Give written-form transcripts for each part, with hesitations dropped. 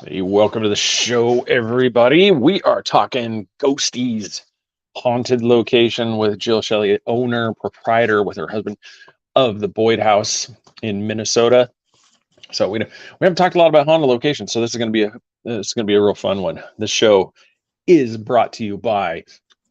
Hey, welcome to the show, everybody. We are talking Ghosties, haunted location with Jill Shelley, owner, proprietor with her husband of the Boyd House in Minnesota. So we haven't talked a lot about haunted locations, so this is going to be a real fun one. The show is brought to you by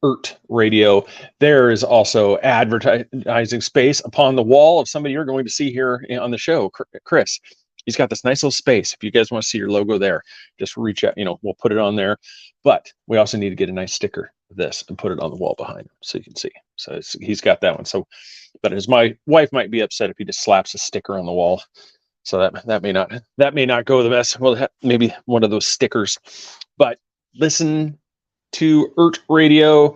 ERT Radio. There is also advertising space upon the wall of somebody you're going to see here on the show, Chris. He's got this nice little space. If you guys want to see your logo there, just reach out. We'll put it on there. But we also need to get a nice sticker of this and put it on the wall behind him so you can see. So he's got that one. So, but my wife might be upset if he just slaps a sticker on the wall. So that may not go the best. Well, maybe one of those stickers. But listen to ERT Radio.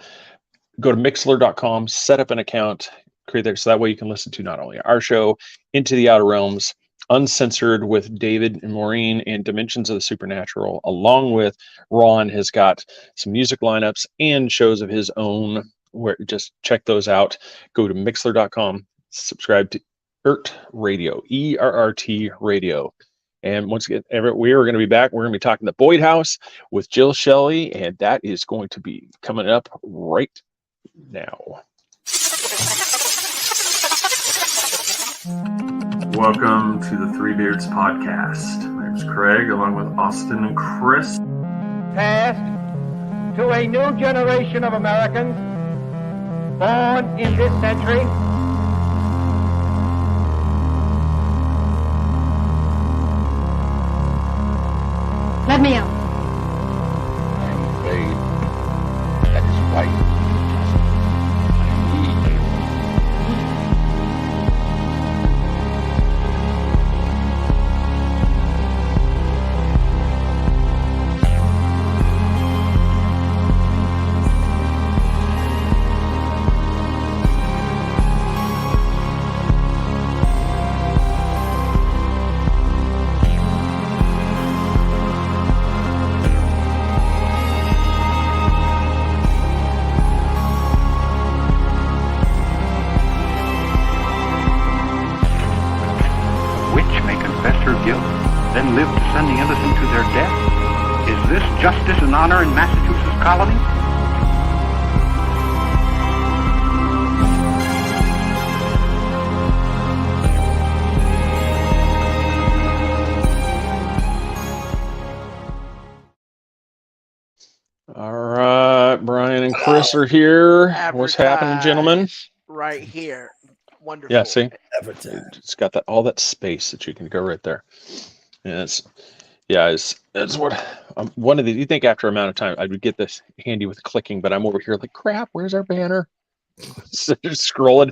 Go to Mixler.com, set up an account, create there, so that way you can listen to not only our show, Into the Outer Realms, Uncensored with David and Maureen, and Dimensions of the Supernatural, along with Ron has got some music lineups and shows of his own. Where just check those out. Go to Mixler.com, subscribe to ERT Radio, ERRT Radio. And once again, we are going to be back. We're going to be talking the Boyd House with Jill Shelley, and that is going to be coming up right now. Welcome to the Three Beards Podcast. My name is Craig, along with Austin and Chris. Passed to a new generation of Americans born in this century. Let me out. I'm afraid that is right. I need you. Then live to send the innocent to their death? Is this justice and honor in Massachusetts colony? All right, Brian and Chris are here. What's happening, gentlemen? Right here. Wonderful. Yeah, see? It's got all that space that you can go right there. And it's what one of these. You think after a amount of time I would get this handy with clicking, but I'm over here like, crap, where's our banner? So just scrolling,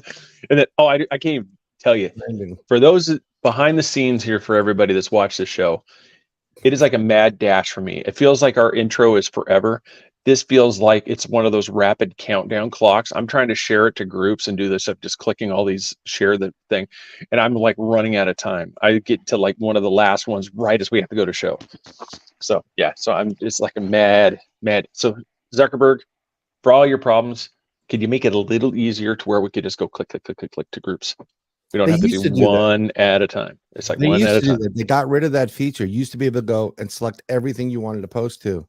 and then I can't even tell you. For those behind the scenes here, for everybody that's watched this show, it is like a mad dash for me. It feels like our intro is forever. This feels like it's one of those rapid countdown clocks. I'm trying to share it to groups and do this of just clicking all these, share the thing. And I'm like running out of time. I get to like one of the last ones right as we have to go to show. So yeah, so I'm just like a mad. So Zuckerberg, for all your problems, could you make it a little easier to where we could just go click to groups? We don't have to do one at a time. It's like one at a time. They got rid of that feature. You used to be able to go and select everything you wanted to post to.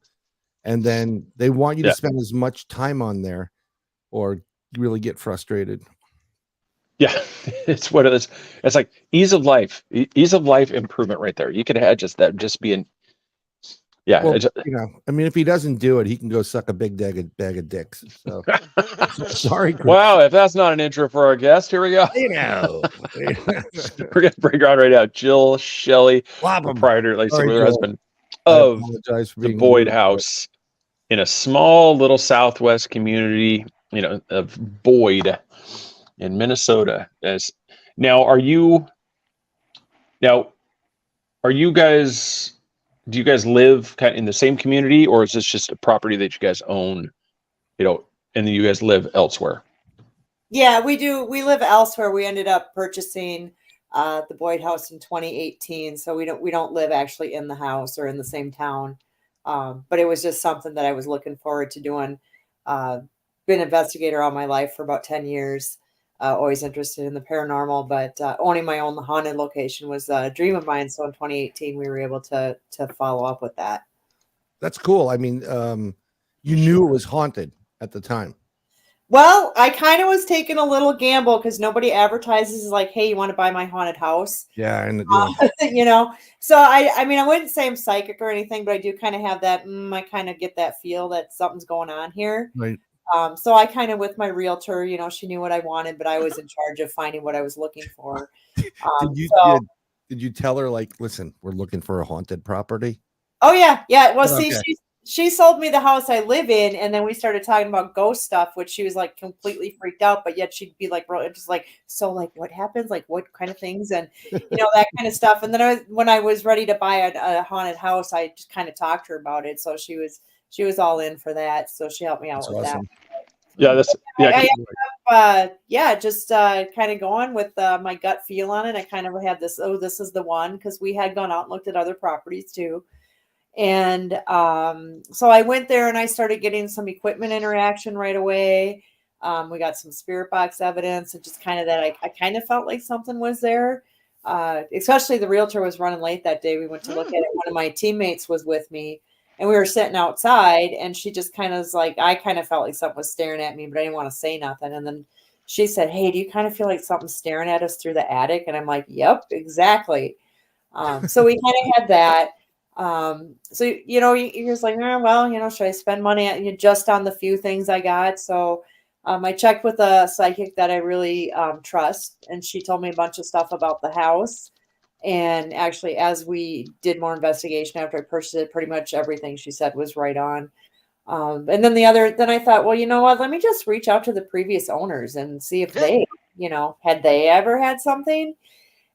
And then they want you to spend as much time on there or really get frustrated. Yeah, it's what it is. It's like ease of life improvement right there. You could have just being, yeah. Well, I mean, if he doesn't do it, he can go suck a big bag of dicks. So sorry, Chris. Wow, if that's not an intro for our guest, here we go. We're going to bring her on right now. Jill Shelley, proprietor, like her husband of the Boyd House in a small little Southwest community, of Boyd in Minnesota. Do you guys live kind of in the same community, or is this just a property that you guys own, and then you guys live elsewhere? Yeah, we do. We live elsewhere. We ended up purchasing the Boyd House in 2018. So we don't live actually in the house or in the same town. But it was just something that I was looking forward to doing. Been an investigator all my life for about 10 years. always interested in the paranormal, but owning my own haunted location was a dream of mine. So in 2018, we were able to follow up with that. That's cool. I mean, you knew it was haunted at the time. Well, I kind of was taking a little gamble because nobody advertises like, "Hey, you want to buy my haunted house?" Yeah, and You know. So I mean, I wouldn't say I'm psychic or anything, but I do kind of have that. I kind of get that feel that something's going on here. right. So I kind of, with my realtor, she knew what I wanted, but I was in charge of finding what I was looking for. Did you tell her, like, listen, we're looking for a haunted property? Oh yeah. Well, Okay. see, she sold me the house I live in, and then we started talking about ghost stuff, which she was like completely freaked out, but yet she'd be like, just like, so like, what happens? Like, what kind of things? And that kind of stuff. And then when I was ready to buy a haunted house, I just kind of talked to her about it. So she was all in for that. So she helped me out with that. Yeah, that's just kind of going with my gut feel on it. I kind of had this is the one, because we had gone out and looked at other properties too. And so I went there and I started getting some equipment interaction right away. We got some spirit box evidence, and just kind of that I kind of felt like something was there. Especially the realtor was running late that day. We went to look at it. One of my teammates was with me, and we were sitting outside, and she just kind of was like, I kind of felt like something was staring at me, but I didn't want to say nothing. And then she said, "Hey, do you kind of feel like something's staring at us through the attic?" And I'm like, "Yep, exactly." So we kind of had that. So you're just like, well, should I spend money just on the few things I got? So I checked with a psychic that I really trust, and she told me a bunch of stuff about the house. And actually, as we did more investigation after I purchased it, pretty much everything she said was right on. And then then I thought, well, you know what? Let me just reach out to the previous owners and see if they, had they ever had something.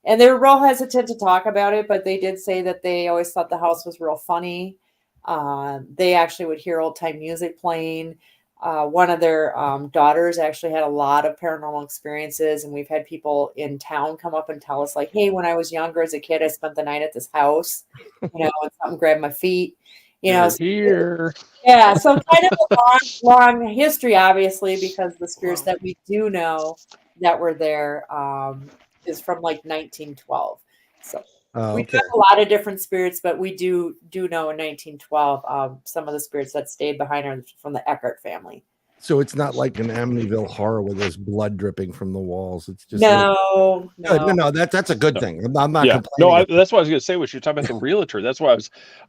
And they were real hesitant to talk about it, but they did say that they always thought the house was real funny. They actually would hear old time music playing. One of their daughters actually had a lot of paranormal experiences, and we've had people in town come up and tell us, like, "Hey, when I was younger as a kid, I spent the night at this house, and something grabbed my feet." Here. Yeah, so kind of a long history, obviously, because the spirits that we do know that were there is from like 1912. So we have a lot of different spirits, but we do know in 1912 some of the spirits that stayed behind are from the Eckert family. So it's not like an Amityville horror where there's blood dripping from the walls. It's just no. That's a good thing. I'm not complaining. No, that's what I was going to say. Was you're talking about the realtor? That's why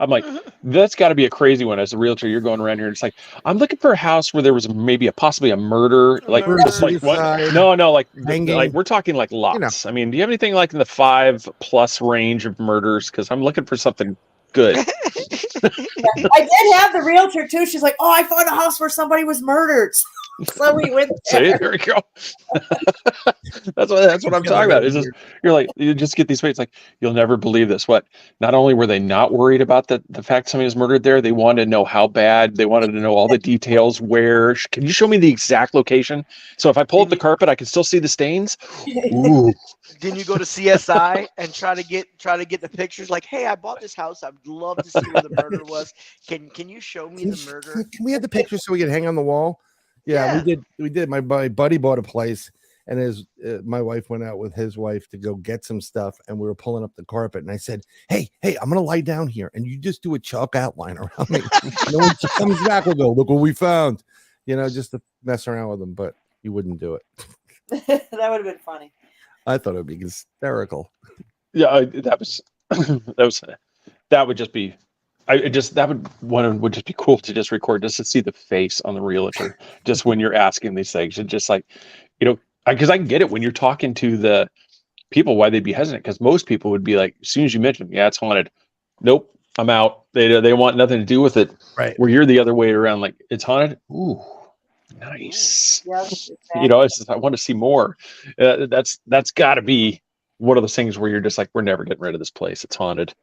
I'm like, that's got to be a crazy one. As a realtor, you're going around here, and it's like, I'm looking for a house where there was maybe possibly a murder, like what? No, like we're talking like lots. I mean, do you have anything like in the 5+ range of murders? Because I'm looking for something good. I did have the realtor too. She's like, "Oh, I found a house where somebody was murdered." So we went there. See, there we go. that's what I'm talking about. Is you just get these ways, like, you'll never believe this. What? Not only were they not worried about the fact somebody was murdered there, they wanted to know how bad. They wanted to know all the details. Where? Can you show me the exact location? So if I pull up the carpet, I can still see the stains. Ooh. Then you go to CSI and try to get the pictures. Like, "Hey, I bought this house. I'd love to see where the murder was. Can you show me the murder? Can we have the pictures so we can hang on the wall?" Yeah. We did. My buddy bought a place, and my wife went out with his wife to go get some stuff, and we were pulling up the carpet, and I said, hey, I'm gonna lie down here, and you just do a chalk outline around me. When she comes back, we'll go, "Look what we found," just to mess around with them. But he wouldn't do it. That would have been funny. I thought it would be hysterical. Yeah, that would just be. One would just be cool to just record, just to see the face on the realtor, just when you're asking these things, and just like, because I can get it when you're talking to the people, why they'd be hesitant, because most people would be like, as soon as you mention, "Yeah, it's haunted," "Nope, I'm out." They want nothing to do with it. Right. Where you're the other way around, like, "It's haunted." Ooh, nice. Yep, exactly. It's just, I want to see more. That's got to be one of those things where you're just like, we're never getting rid of this place. It's haunted.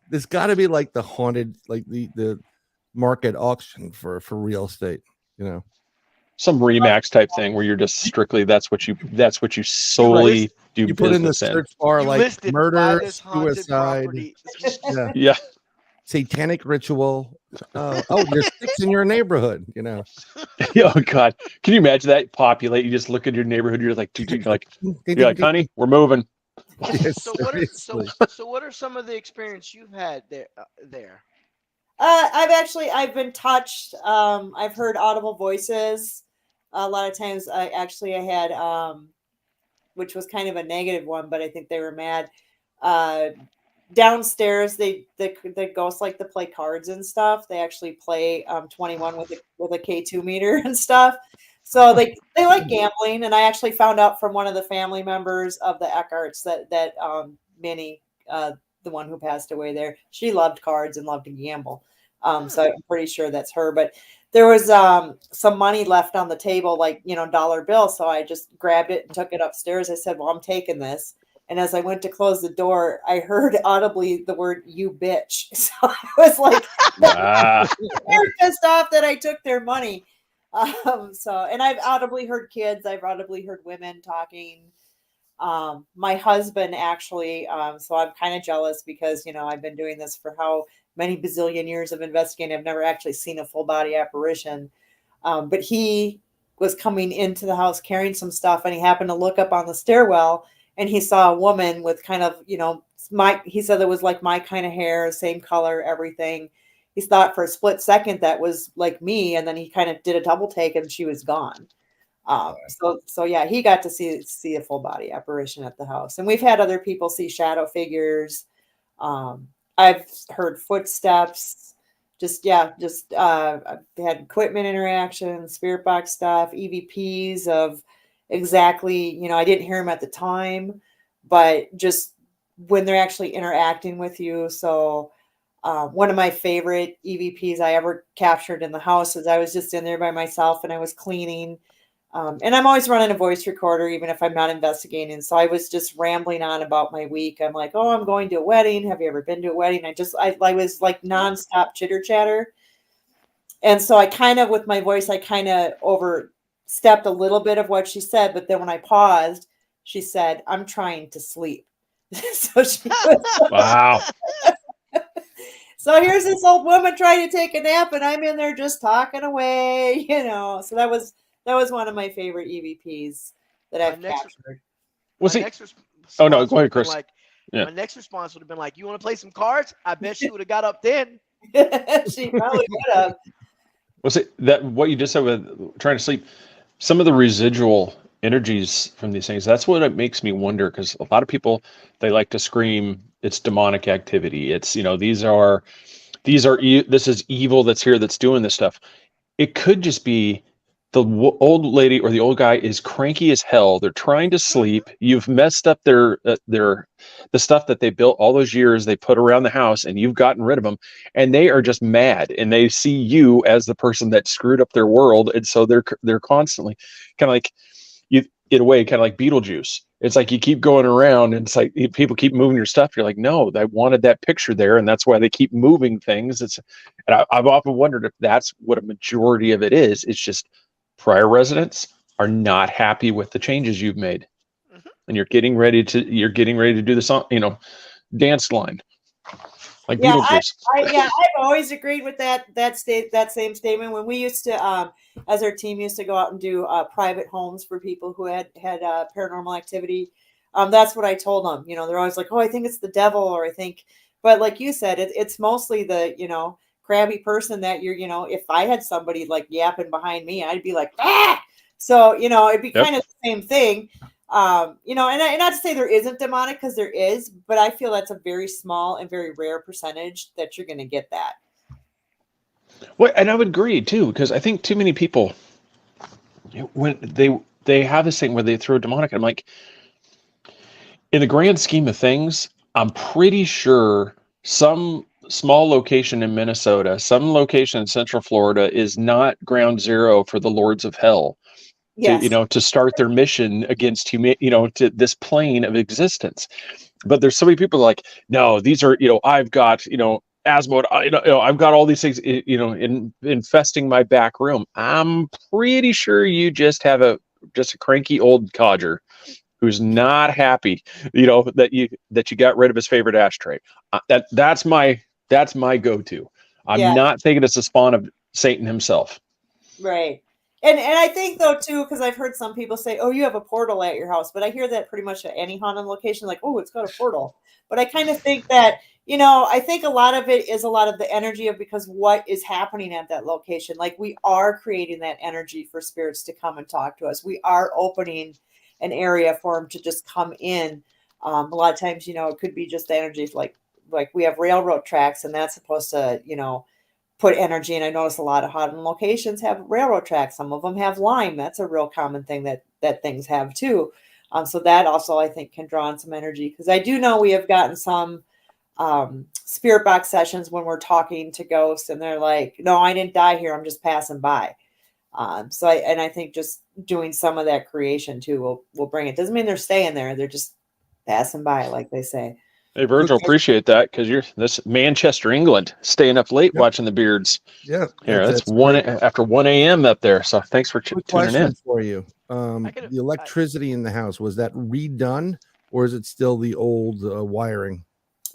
There's got to be like the haunted, like the market auction for real estate, some Remax type thing where you're just strictly that's what you solely do. You put in the search bar like murder, suicide. Yeah. satanic ritual. There's sticks in your neighborhood, you know. Oh God, can you imagine that populate? You just look at your neighborhood. You're like, you're like, honey, we're moving. Yes, So what are seriously. so what are some of the experience you've had there? I've been touched. I've heard audible voices. A lot of times, I had, which was kind of a negative one, but I think they were mad. Downstairs, the ghosts like to play cards and stuff. They actually play 21 with a K2 meter and stuff. So they like gambling, and I actually found out from one of the family members of the Eckharts that Minnie, the one who passed away there, she loved cards and loved to gamble. So I'm pretty sure that's her. But there was some money left on the table, like, dollar bill. So I just grabbed it and took it upstairs. I said, well, I'm taking this. And as I went to close the door, I heard audibly the word "you bitch." So I was like, they're pissed off that I took their money. And I've audibly heard kids. I've audibly heard women talking. My husband actually, so I'm kind of jealous because, I've been doing this for how many bazillion years of investigating. I've never actually seen a full body apparition. But he was coming into the house carrying some stuff, and he happened to look up on the stairwell, and he saw a woman with kind of, he said it was like my kind of hair, same color, everything. He thought for a split second that was like me, and then he kind of did a double take, and she was gone. So yeah, he got to see a full body apparition at the house, and we've had other people see shadow figures. I've heard footsteps. I've had equipment interactions, spirit box stuff, EVPs of exactly, I didn't hear them at the time, but just when they're actually interacting with you. So one of my favorite EVPs I ever captured in the house is I was just in there by myself and I was cleaning. And I'm always running a voice recorder, even if I'm not investigating. So I was just rambling on about my week. I'm like, oh, I'm going to a wedding. Have you ever been to a wedding? I was like nonstop chitter chatter. And so I kind of, with my voice, I kind of overstepped a little bit of what she said. But then when I paused, she said, I'm trying to sleep. So she was Wow. So here's this old woman trying to take a nap, and I'm in there just talking away, So that was one of my favorite EVPs that I've captured. Was it? Oh no, go ahead, Chris. My next response would have been like, "You want to play some cards?" I bet she would have got up then. She probably would have. Was it that what you just said with trying to sleep? Some of the residual energies from these things. That's what it makes me wonder, because a lot of people, they like to scream it's demonic activity. It's this is evil that's here that's doing this stuff. It could just be the old lady or the old guy is cranky as hell. They're trying to sleep. You've messed up the stuff that they built all those years they put around the house, and you've gotten rid of them, and they are just mad, and they see you as the person that screwed up their world, and so they're constantly kind of like you, in a way, kind of like Beetlejuice. It's like you keep going around, and it's like people keep moving your stuff. You're like, no, I wanted that picture there, and that's why they keep moving things. I've often wondered if that's what a majority of it is. It's just prior residents are not happy with the changes you've made, and you're getting ready to do the song, dance line, like Beetlejuice. I've always agreed with that same statement. When we used to, as our team used to go out and do private homes for people who had paranormal activity, that's what I told them. They're always like, "Oh, I think it's the devil," or I think, but like you said, it's mostly the crabby person that you're, if I had somebody like yapping behind me, I'd be like, ah. So it'd be kind of the same thing. And not to say there isn't demonic, because there is, but I feel that's a very small and very rare percentage that you're going to get that. Well, and I would agree too, because I think too many people, when they have this thing where they throw demonic, I'm like, in the grand scheme of things, I'm pretty sure some small location in Minnesota, some location in Central Florida is not ground zero for the Lords of Hell. Yes. To start their mission against to this plane of existence. But there's so many people like, no, these are, I've got, asthma, I've got all these things, infesting my back room. I'm pretty sure you just have a cranky old codger who's not happy, that you got rid of his favorite ashtray. That's my That's my go-to. I'm Yeah. not thinking it's a spawn of Satan himself. Right. And I think though too, because I've heard some people say, "Oh, you have a portal at your house," but I hear that pretty much at any haunted location, like, "Oh, it's got a portal." But I kind of think that, I think a lot of it is a lot of the energy of because what is happening at that location. Like we are creating that energy for spirits to come and talk to us. We are opening an area for them to just come in. A lot of times, it could be just the energy like we have railroad tracks, and that's supposed to, put energy. And I notice a lot of haunted locations have railroad tracks. Some of them have lime. That's a real common thing that things have too. So that also I think can draw on some energy, because I do know we have gotten some spirit box sessions when we're talking to ghosts and they're like, "No, I didn't die here. I'm just passing by." So I think just doing some of that creation too will bring it. Doesn't mean they're staying there. They're just passing by, like they say. Hey, Virgil, appreciate that because you're this Manchester, England, staying up late Yep. watching the Beards. Yeah, Here, that's great. after 1 a.m. up there. So thanks for Quick tuning question in. for you. The electricity in the house, was that redone, or is it still the old wiring?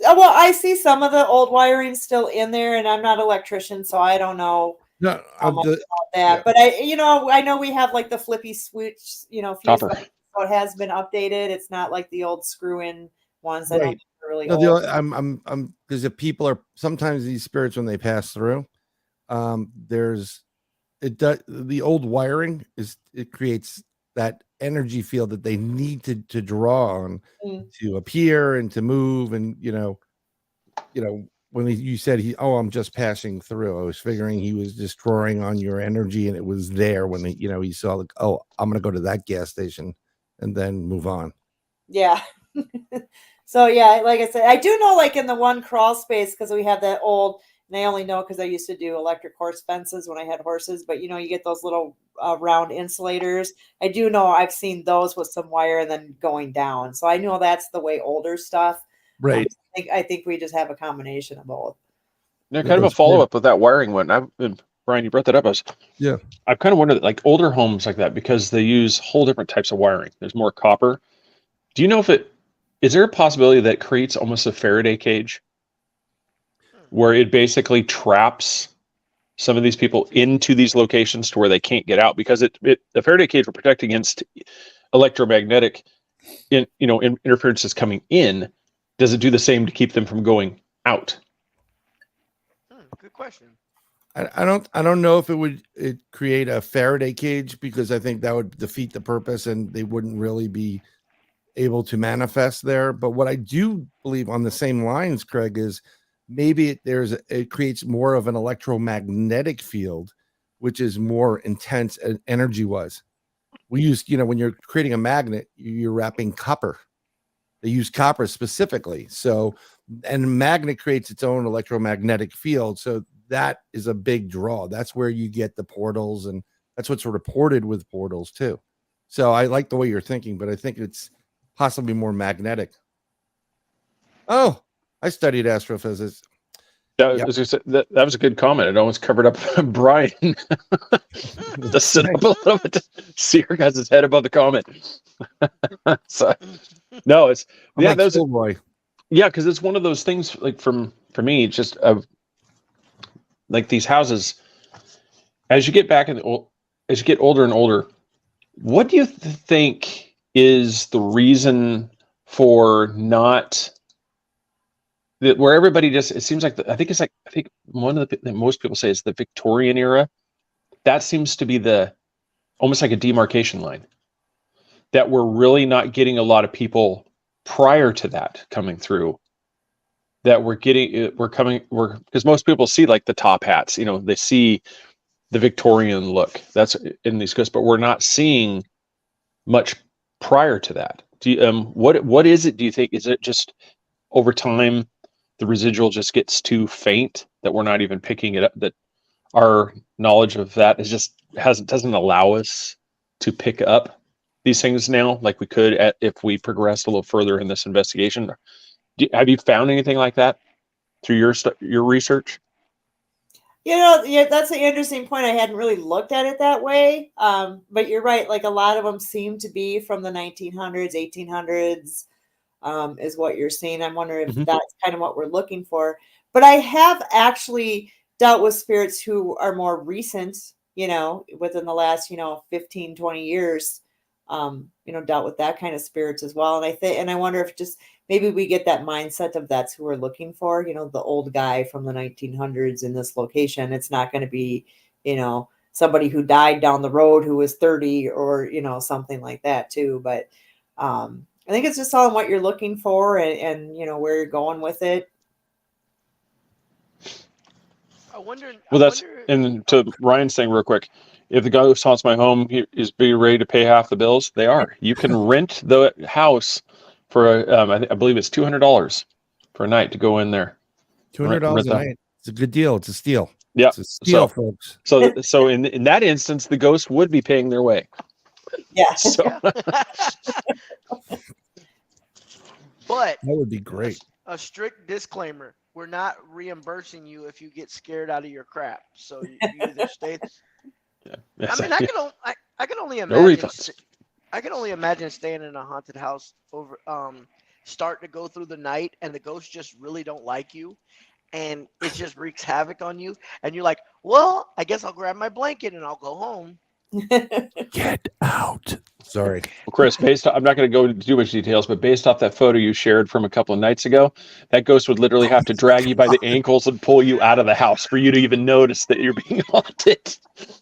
Well, I see some of the old wiring still in there, and I'm not an electrician, so I don't know No, how much about that. yeah. But I know we have like the flippy switch, fuse, Copper. so it has been updated. It's not like the old screw-in ones. I Right. don't think they're really No, old. I'm because if people are sometimes these spirits when they pass through, the old wiring it creates that energy field that they need to draw on to appear and to move. And when you said I'm just passing through, I was figuring he was just drawing on your energy, and it was there when he saw like, oh, I'm gonna go to that gas station and then move on. Yeah. So yeah, like I said, I do know like in the one crawl space, because we have that old, and I only know because I used to do electric horse fences when I had horses, but you get those little round insulators. I do know I've seen those with some wire and then going down. So I know that's the way older stuff. Right. I think we just have a combination of both. Now, kind of a follow-up with that wiring one. Brian, you brought that up. I've kind of wondered, like older homes like that, because they use whole different types of wiring. There's more copper. Do you know is there a possibility that creates almost a Faraday cage where it basically traps some of these people into these locations to where they can't get out? Because the Faraday cage will protect against electromagnetic interferences coming in. Does it do the same to keep them from going out? Good question. I don't know if it create a Faraday cage, because I think that would defeat the purpose and they wouldn't really be able to manifest there. But what I do believe on the same lines, Craig, is maybe it creates more of an electromagnetic field, which is more intense energy wise. We use, when you're creating a magnet, you're wrapping copper. They use copper specifically. So, and magnet creates its own electromagnetic field. So that is a big draw. That's where you get the portals, and that's what's reported with portals too. So I like the way you're thinking, but I think it's possibly more magnetic. Oh, I studied astrophysics. That was a good comment. It almost covered up Brian. Just sit up a little bit to see your guys' head above the comment. So, no, it's that was boy. Yeah, because it's one of those things. Like for me, it's just like these houses. As you get as you get older and older, what do you think is the reason for not? Where everybody it seems like I think one of the most people say is the Victorian era. That seems to be almost like a demarcation line, that we're really not getting a lot of people prior to that coming through, that because most people see like the top hats, they see the Victorian look that's in these ghosts, but we're not seeing much prior to that. Do you, what is it, do you think? Is it just over time the residual just gets too faint that we're not even picking it up, that our knowledge of that doesn't allow us to pick up these things now like we could if we progressed a little further in this investigation? Have you found anything like that through your research? Yeah, that's an interesting point. I hadn't really looked at it that way. But you're right. Like a lot of them seem to be from the 1900s, 1800s. is what you're seeing. I wonder if Mhm. that's kind of what we're looking for. But I have actually dealt with spirits who are more recent, within the last, 15, 20 years, dealt with that kind of spirits as well. And I wonder if just maybe we get that mindset of that's who we're looking for, the old guy from the 1900s in this location. It's not going to be, somebody who died down the road who was 30 or, something like that too. But I think it's just all in what you're looking for and where you're going with it. Well, and to Ryan's saying real quick, if the ghost haunts my home, he is be ready to pay half the bills. They are. You can rent the house for I believe it's $200 for a night to go in there. $200 a night. It's a good deal. It's a steal. Yeah, it's a steal, folks. So in that instance, the ghost would be paying their way. Yeah. So. But that would be great. A strict disclaimer: we're not reimbursing you if you get scared out of your crap. So you either stay. Yeah. I mean, I can only No imagine. refunds. I can only imagine staying in a haunted house start to go through the night, and the ghosts just really don't like you, and it just wreaks havoc on you, and you're like, well, I guess I'll grab my blanket and I'll go home. Get out. Sorry. Well, Chris, I'm not going to go into too much details, but based off that photo you shared from a couple of nights ago, that ghost would literally have to drag you by the ankles and pull you out of the house for you to even notice that you're being haunted.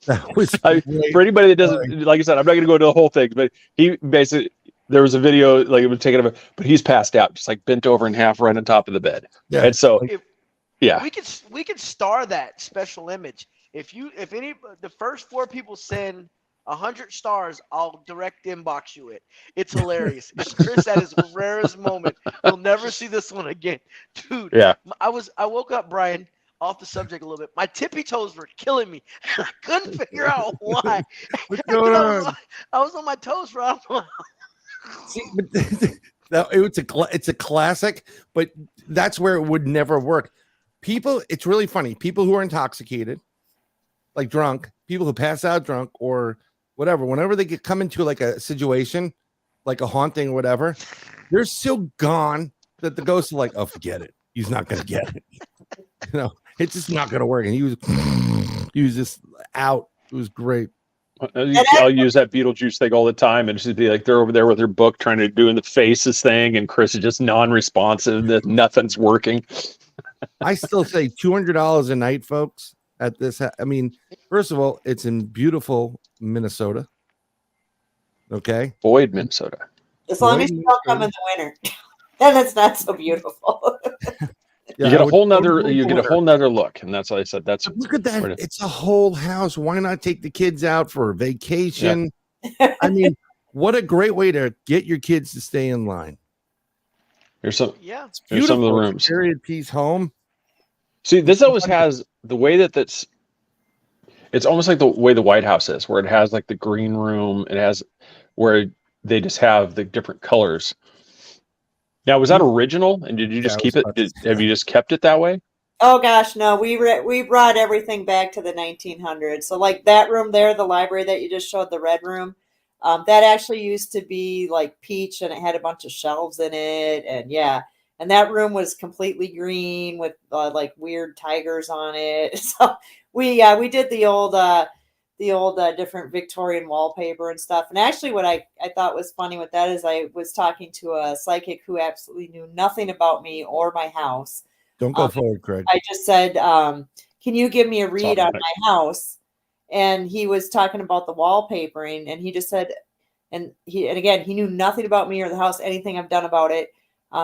That was for anybody that doesn't, like I said, I'm not going to go into the whole thing, but he basically, there was a video, like it was taken of it, but he's passed out, just like bent over in half right on top of the bed. Yeah. And so, yeah. We could star that special image. If the first 4 people send 100 stars, I'll direct inbox you it. It's hilarious. It's Chris at his rarest moment. You'll never see this one again, dude. Yeah. I woke up, Brian, off the subject a little bit. My tippy toes were killing me. I couldn't figure out why. What's going on? I was on my toes for I don't know. See, but it's a classic, but that's where it would never work. People, it's really funny. People who are intoxicated, like drunk, people who pass out drunk or whatever, whenever they come into like a situation, like a haunting or whatever, they're so gone that the ghosts are like, oh, forget it. He's not going to get it. It's just not going to work. And he was just out. It was great. I'll use that Beetlejuice thing all the time, and just be like, they're over there with their book trying to do the faces thing, and Chris is just non-responsive. That nothing's working. I still say $200 a night, folks. At this, I mean, first of all, it's in beautiful Minnesota. Okay, Boyd, Minnesota. As long as you don't come in the winter, then it's not so beautiful. You get a whole nother look, and that's what I said. That's look at that. It's a whole house. Why not take the kids out for a vacation? Yeah. I mean, what a great way to get your kids to stay in line. Here's some. Yeah, here's some of the rooms. Period piece home. See, this always has the way that's. It's almost like the way the White House is, where it has like the green room. It has where they just have the different colors. Now, was that original? And did you just keep it? Have you just kept it that way? Oh gosh, no. We brought everything back to the 1900s. So like that room there, the library that you just showed, the red room, that actually used to be like peach, and it had a bunch of shelves in it, and yeah. And that room was completely green with like weird tigers on it. So we did the old different Victorian wallpaper and stuff. And actually what I thought was funny with that is I was talking to a psychic who absolutely knew nothing about me or my house. Don't go forward, Craig. I just said, can you give me a read on my house? And he was talking about the wallpapering, and he just said, and again, he knew nothing about me or the house, anything I've done about it.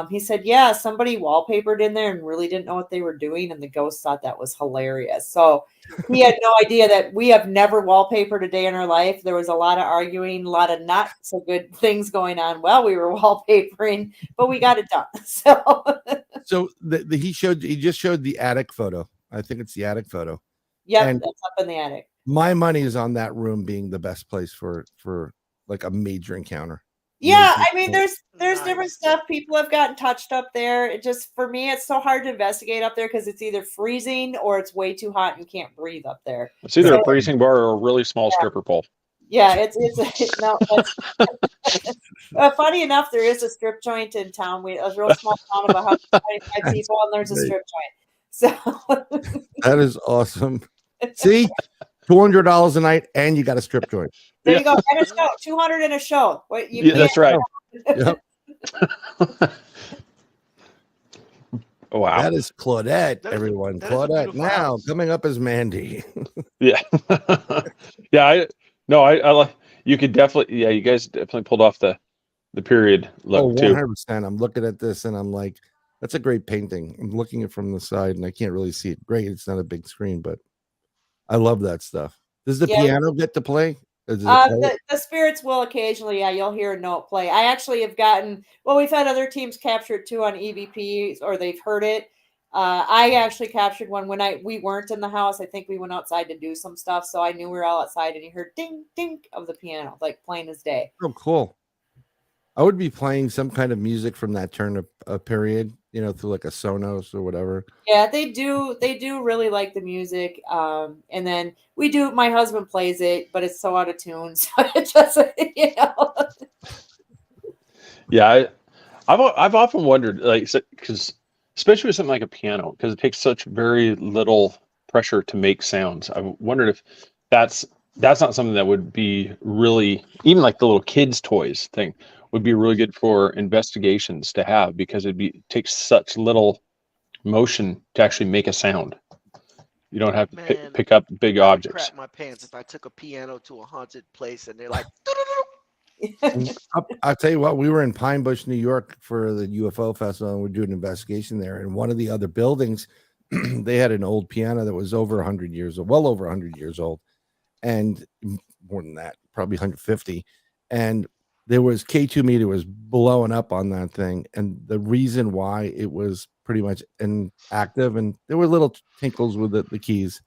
He said, yeah, somebody wallpapered in there and really didn't know what they were doing. And the ghost thought that was hilarious. So he had no idea that we have never wallpapered a day in our life. There was a lot of arguing, a lot of not so good things going on while we were wallpapering, but we got it done. So he just showed the attic photo. I think it's the attic photo. Yeah, that's up in the attic. My money is on that room being the best place for like a major encounter. Yeah, I mean, there's different stuff. People have gotten touched up there. It just, for me, it's so hard to investigate up there because it's either freezing or it's way too hot and you can't breathe up there. It's either a freezing bar or a really small stripper pole. Yeah, it's no. Funny enough, there is a strip joint in town. A real small town of 125 people, and there's a strip joint. So That is awesome. See, $200 a night, and you got a strip joint. there you go. And a show, 200 in a show. What you Yeah, that's right. Yep. Wow. That is Claudette, That is a- everyone. that is a Claudette beautiful now house. coming up as Mandy. Yeah. Yeah. I like, you could definitely, yeah, you guys definitely pulled off the period look too. 100%. I'm looking at this and I'm like, that's a great painting. I'm looking at it from the side and I can't really see it great. It's not a big screen, but I love that stuff. Does the Yeah. piano get to play? Does it play? The spirits will occasionally, yeah, you'll hear a note play. I actually have gotten, well, we've had other teams capture it too on EVP, or they've heard it. I actually captured one when we weren't in the house. I think we went outside to do some stuff, so I knew we were all outside, and you heard ding ding of the piano, like plain as day. Oh, cool. I would be playing some kind of music from that turn of period, through like a Sonos or whatever. Yeah, they do really like the music. And then my husband plays it, but it's so out of tune, so it doesn't, Yeah. I've often wondered, like, because especially with something like a piano, because it takes such very little pressure to make sounds. I wondered if that's not something that would be really, even like the little kids' toys thing, would be really good for investigations to have, because it takes such little motion to actually make a sound. You don't have to Man, pick up big I'd objects. crap my pants if I took a piano to a haunted place and they're like, I'll tell you what, we were in Pine Bush, New York for the UFO festival, and we're doing an investigation there. And one of the other buildings, they had an old piano that was over 100 years old, well over 100 years old, and more than that, probably 150. And there was K2 meter was blowing up on that thing. And the reason why it was pretty much inactive, and there were little tinkles with the keys.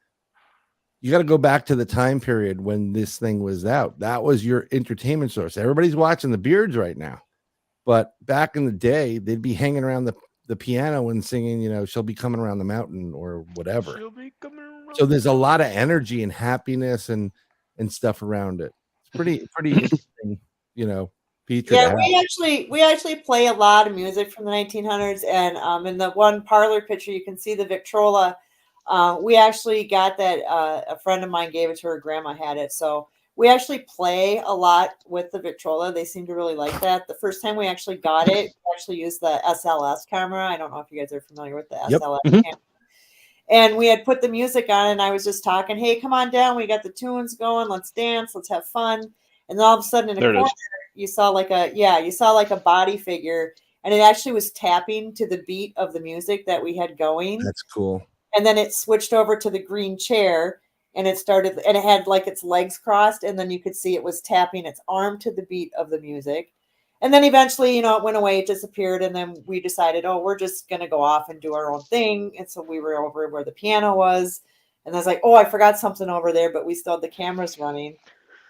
You got to go back to the time period when this thing was out. That was your entertainment source. Everybody's watching the Beards right now. But back in the day, they'd be hanging around the piano and singing, She'll Be Coming Around the Mountain or whatever. So there's a lot of energy and happiness and stuff around it. It's pretty interesting, feature. Yeah, we actually play a lot of music from the 1900s, and in the one parlor picture you can see the Victrola. We actually got that. A friend of mine gave it to her. Grandma had it, so we actually play a lot with the Victrola. They seem to really like that. The first time we actually got it, we actually used the SLS camera. I don't know if you guys are familiar with the SLS camera. And we had put the music on, and I was just talking, "Hey, come on down. We got the tunes going. Let's dance. Let's have fun." And then all of a sudden, in a corner, you saw like a body figure, and it actually was tapping to the beat of the music that we had going. That's cool. And then it switched over to the green chair, and it had like its legs crossed, and then you could see it was tapping its arm to the beat of the music. And then eventually, it went away, it disappeared, and then we decided, we're just going to go off and do our own thing. And so we were over where the piano was, and I was like, I forgot something over there, but we still had the cameras running.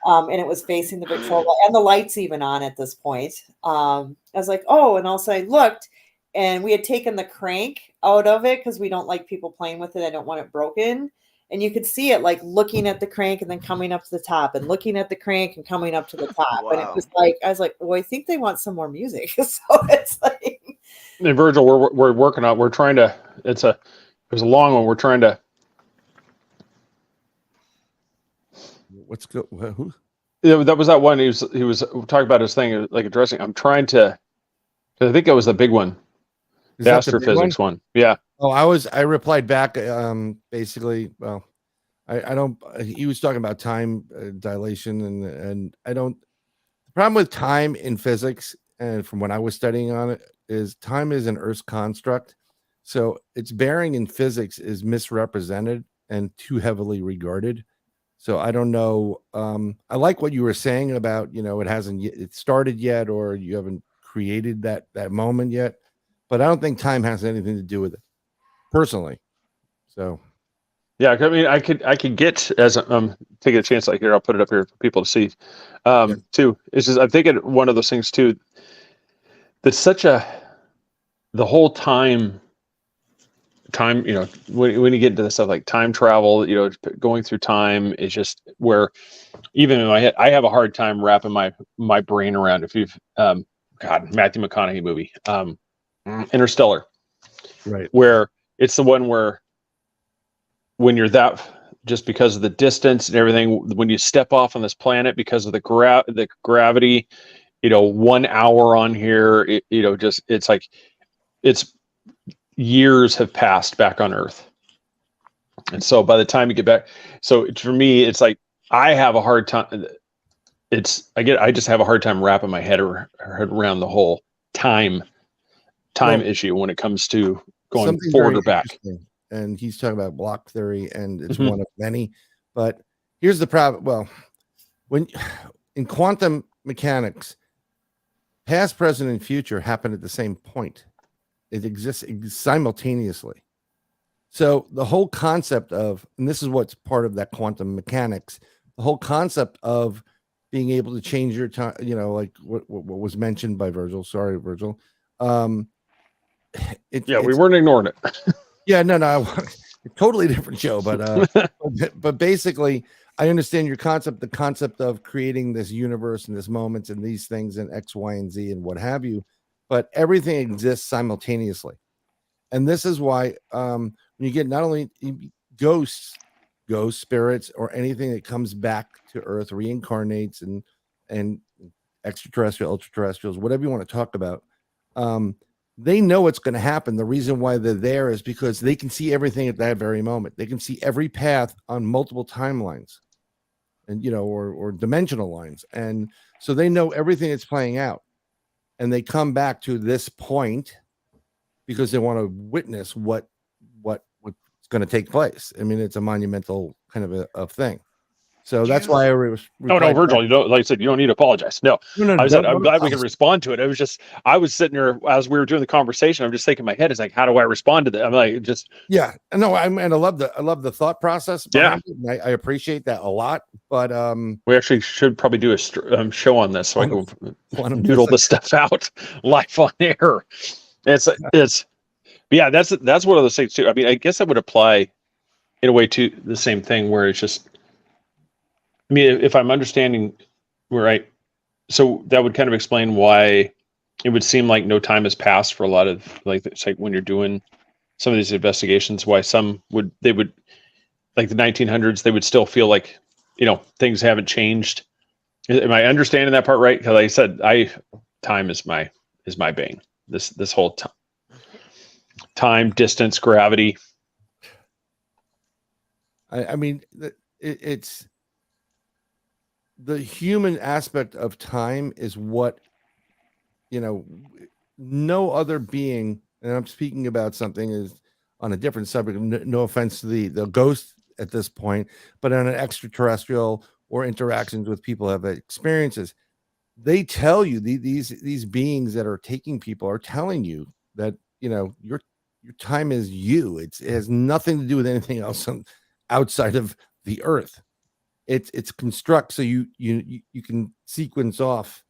And it was facing the Victrola and the lights even on at this point. I was like, and also I looked, and we had taken the crank out of it because we don't like people playing with it. I don't want it broken. And you could see it like looking at the crank and then coming up to the top, and looking at the crank and coming up to the top. Wow. And it was like, I was like, I think they want some more music. So it's like, and Virgil, we're working on, we're trying to, it was a long one. We're trying to, who? Yeah, that was that one. He was talking about his thing, like addressing. I'm trying to, I think it was the big one. The astrophysics one? Yeah. I replied back, basically, well, I don't, he was talking about time dilation and I don't, the problem with time in physics, and from when I was studying on it, is time is an Earth's construct. So its bearing in physics is misrepresented and too heavily regarded. So I don't know. I like what you were saying about, it started yet, or you haven't created that moment yet. But I don't think time has anything to do with it, personally. So, yeah, I mean, I could get as taking a chance like here. I'll put it up here for people to see, too. It's just I'm thinking one of those things too. That's the whole time. When you get into the stuff like time travel, going through time is just where even in my head, I have a hard time wrapping my brain around. If you've God, Matthew McConaughey movie, Interstellar, Right. where it's the one where when you're that, just because of the distance and everything, when you step off on this planet because of the gravity, 1 hour on here, just it's like it's years have passed back on Earth. And so by the time you get back, so for me, it's like I have a hard time. I just have a hard time wrapping my head around the whole time issue when it comes to going forward or back. And he's talking about block theory, and it's Mhm. one of many. But here's the problem. Well, when in quantum mechanics, past, present, and future happen at the same point. It exists simultaneously. So the whole concept of, and this is what's part of that quantum mechanics, the whole concept of being able to change your time, like what was mentioned by Virgil. Sorry, Virgil. We weren't ignoring it. Yeah, no, totally different show, but basically, I understand your concept, the concept of creating this universe and this moments and these things and X, Y, and Z and what have you, but everything exists simultaneously. And this is why when you get not only ghost spirits or anything that comes back to Earth, reincarnates and extraterrestrial, ultraterrestrials, whatever you want to talk about, they know what's going to happen. The reason why they're there is because they can see everything at that very moment. They can see every path on multiple timelines and, or dimensional lines. And so they know everything that's playing out, and they come back to this point because they want to witness what's going to take place. I mean, it's a monumental kind of a thing. So that's why I was. Oh no, Virgil, like I said, you don't need to apologize. No, I'm glad we can respond to it. It was just, I was sitting there as we were doing the conversation. I'm just thinking in my head, it's like, how do I respond to that? I'm like, just no, and I love the thought process. Behind it, and I appreciate that a lot. But we actually should probably do a show on this so I can noodle this stuff out live on air. It's that's one of those things too. I mean, I guess that would apply in a way to the same thing where it's just. I mean, if I'm understanding right, so that would kind of explain why it would seem like no time has passed for a lot of it's like when you're doing some of these investigations, why they would like the 1900s, they would still feel like, things haven't changed. Am I understanding that part right? Because like I said, time is my bane. This whole time, distance, gravity. I mean, it's. The human aspect of time is what, no other being, and I'm speaking about something is on a different subject. No offense to the ghost at this point, but on an extraterrestrial or interactions with people have experiences, they tell you these beings that are taking people are telling you that, your time is you. It has nothing to do with anything else outside of the earth. It's construct so you can sequence off.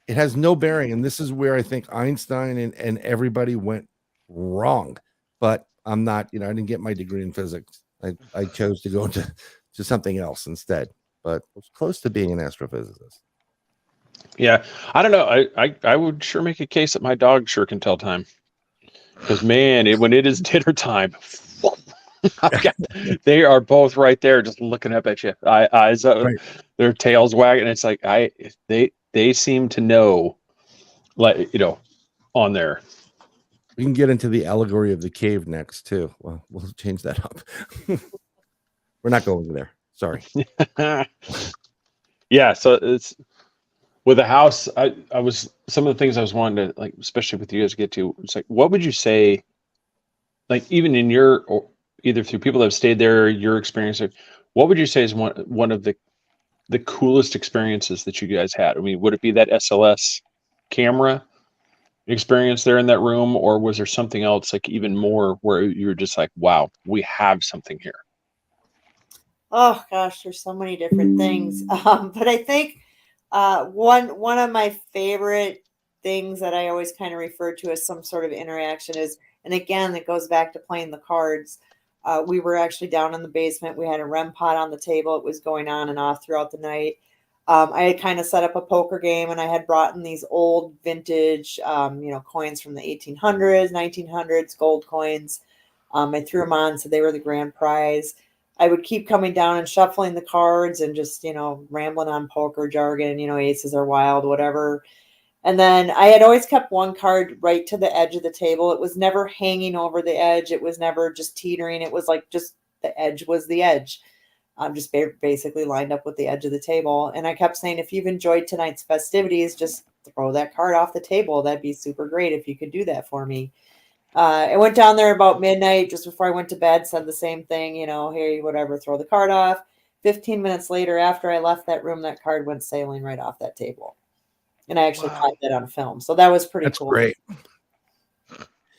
It has no bearing, and this is where I think Einstein and everybody went wrong. But I'm not, I didn't get my degree in physics. I chose to go into something else instead. But I was close to being an astrophysicist. Yeah, I don't know. I would sure make a case that my dog sure can tell time. Because man, when it is dinner time. They are both right there, just looking up at you. Eyes up, right. Their tails wagging. It's like they seem to know, on there. We can get into the allegory of the cave next too. Well, we'll change that up. We're not going there. Sorry. Yeah. So it's with the house. I was some of the things I was wanting to especially with you guys get to. It's like, what would you say? Even in your either through people that have stayed there, your experience, what would you say is one of the coolest experiences that you guys had? I mean, would it be that SLS camera experience there in that room, or was there something else even more where you were just like, wow, we have something here? Oh gosh, there's so many different things. But I think one of my favorite things that I always kind of refer to as some sort of interaction is, and again, it goes back to playing the cards. We were actually down in the basement. We had a REM pod on the table. It was going on and off throughout the night. I had kind of set up a poker game, and I had brought in these old vintage, coins from the 1800s, 1900s, gold coins. I threw them on, so they were the grand prize. I would keep coming down and shuffling the cards and just, rambling on poker jargon, aces are wild, whatever. And then I had always kept one card right to the edge of the table. It was never hanging over the edge. It was never just teetering. It was like just the edge was the edge. I'm just basically lined up with the edge of the table. And I kept saying, if you've enjoyed tonight's festivities, just throw that card off the table. That'd be super great if you could do that for me. I went down there about midnight, just before I went to bed, said the same thing, hey, whatever, throw the card off. 15 minutes later, after I left that room, that card went sailing right off that table. And I actually caught that on film. So that was pretty cool. Great.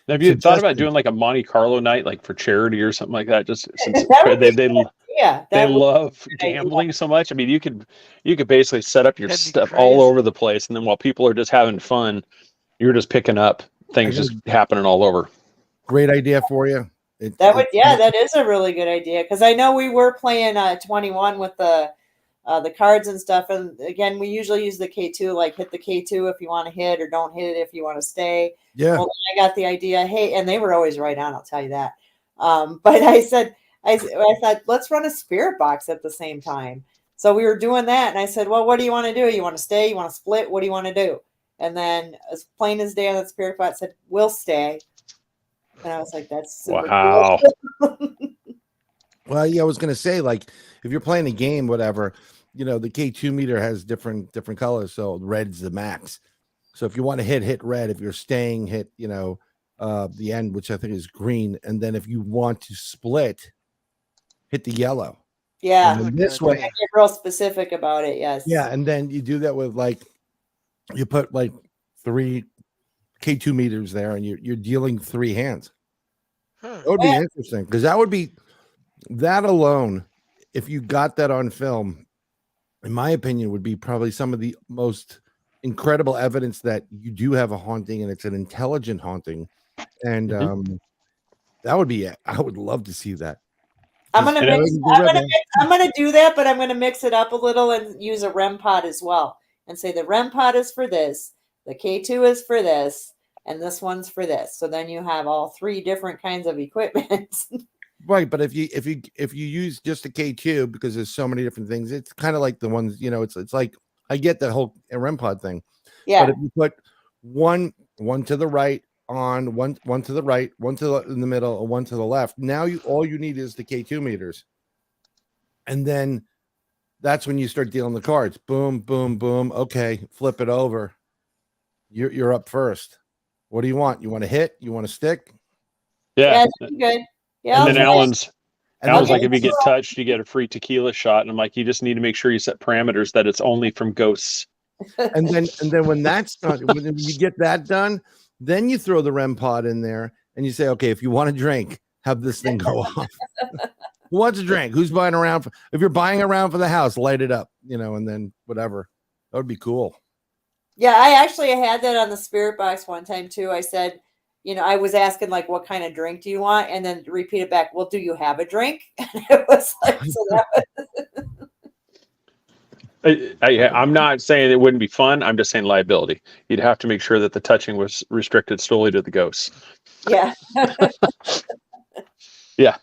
Have you thought about doing like a Monte Carlo night, like for charity or something like that? Just since they love gambling so much. I mean, you could basically set up your stuff all over the place, and then while people are just having fun, you're just picking up things just happening all over. Great idea for you. That is a really good idea, because I know we were playing 21 with the cards and stuff, and again, we usually use the K2, like hit the K2 if you want to hit, or don't hit it if you want to stay. Yeah. Well, I got the idea. Hey, and they were always right on, I'll tell you that. But I thought, let's run a spirit box at the same time. So we were doing that, and I said, well, what do you want to do? You want to stay? You want to split? What do you want to do? And then, as plain as day on that spirit box, said, we'll stay. And I was like, that's super wow. Cool. Well, yeah, I was gonna say, like, if you're playing a game, whatever, the K2 meter has different colors, so red's the max. So if you want to hit red. If you're staying, hit the end, which I think is green, and then if you want to split, hit the yellow. Yeah, this way, get real specific about it. Yes. Yeah, and then you do that with you put 3 K2 meters there, and you're dealing 3 hands. That would be interesting, because that alone, if you got that on film, in my opinion, would be probably some of the most incredible evidence that you do have a haunting, and it's an intelligent haunting. And that would be it. I would love to see that. I'm gonna do that, but I'm gonna mix it up a little and use a REM pod as well, and say the REM pod is for this, the K2 is for this, and this one's for this. So then you have all 3 different kinds of equipment. Right, but if you use just a K2, because there's so many different things, it's kind of like the ones, it's like, I get the whole REM pod thing. Yeah. But if you put one to the right on, one to the right, one in the middle, and one to the left, now all you need is the K2 meters. And then that's when you start dealing the cards. Boom, boom, boom. Okay, flip it over. You're up first. What do you want? You want to hit? You want to stick? Yeah. That's good. Yeah. And then Alan's like, if you get touched, you get a free tequila shot. And I'm like, you just need to make sure you set parameters that it's only from ghosts. And then when that's done, when you get that done, then you throw the REM pod in there and you say, okay, if you want a drink, have this thing go off. Who wants a drink? Who's buying around? If you're buying around for the house, light it up, and then whatever. That would be cool. Yeah, I actually had that on the spirit box one time too. I said, I was asking what kind of drink do you want? And then repeat it back. Well, do you have a drink? And it was like, so that was. I'm not saying it wouldn't be fun. I'm just saying liability. You'd have to make sure that the touching was restricted solely to the ghosts. Yeah. Yeah.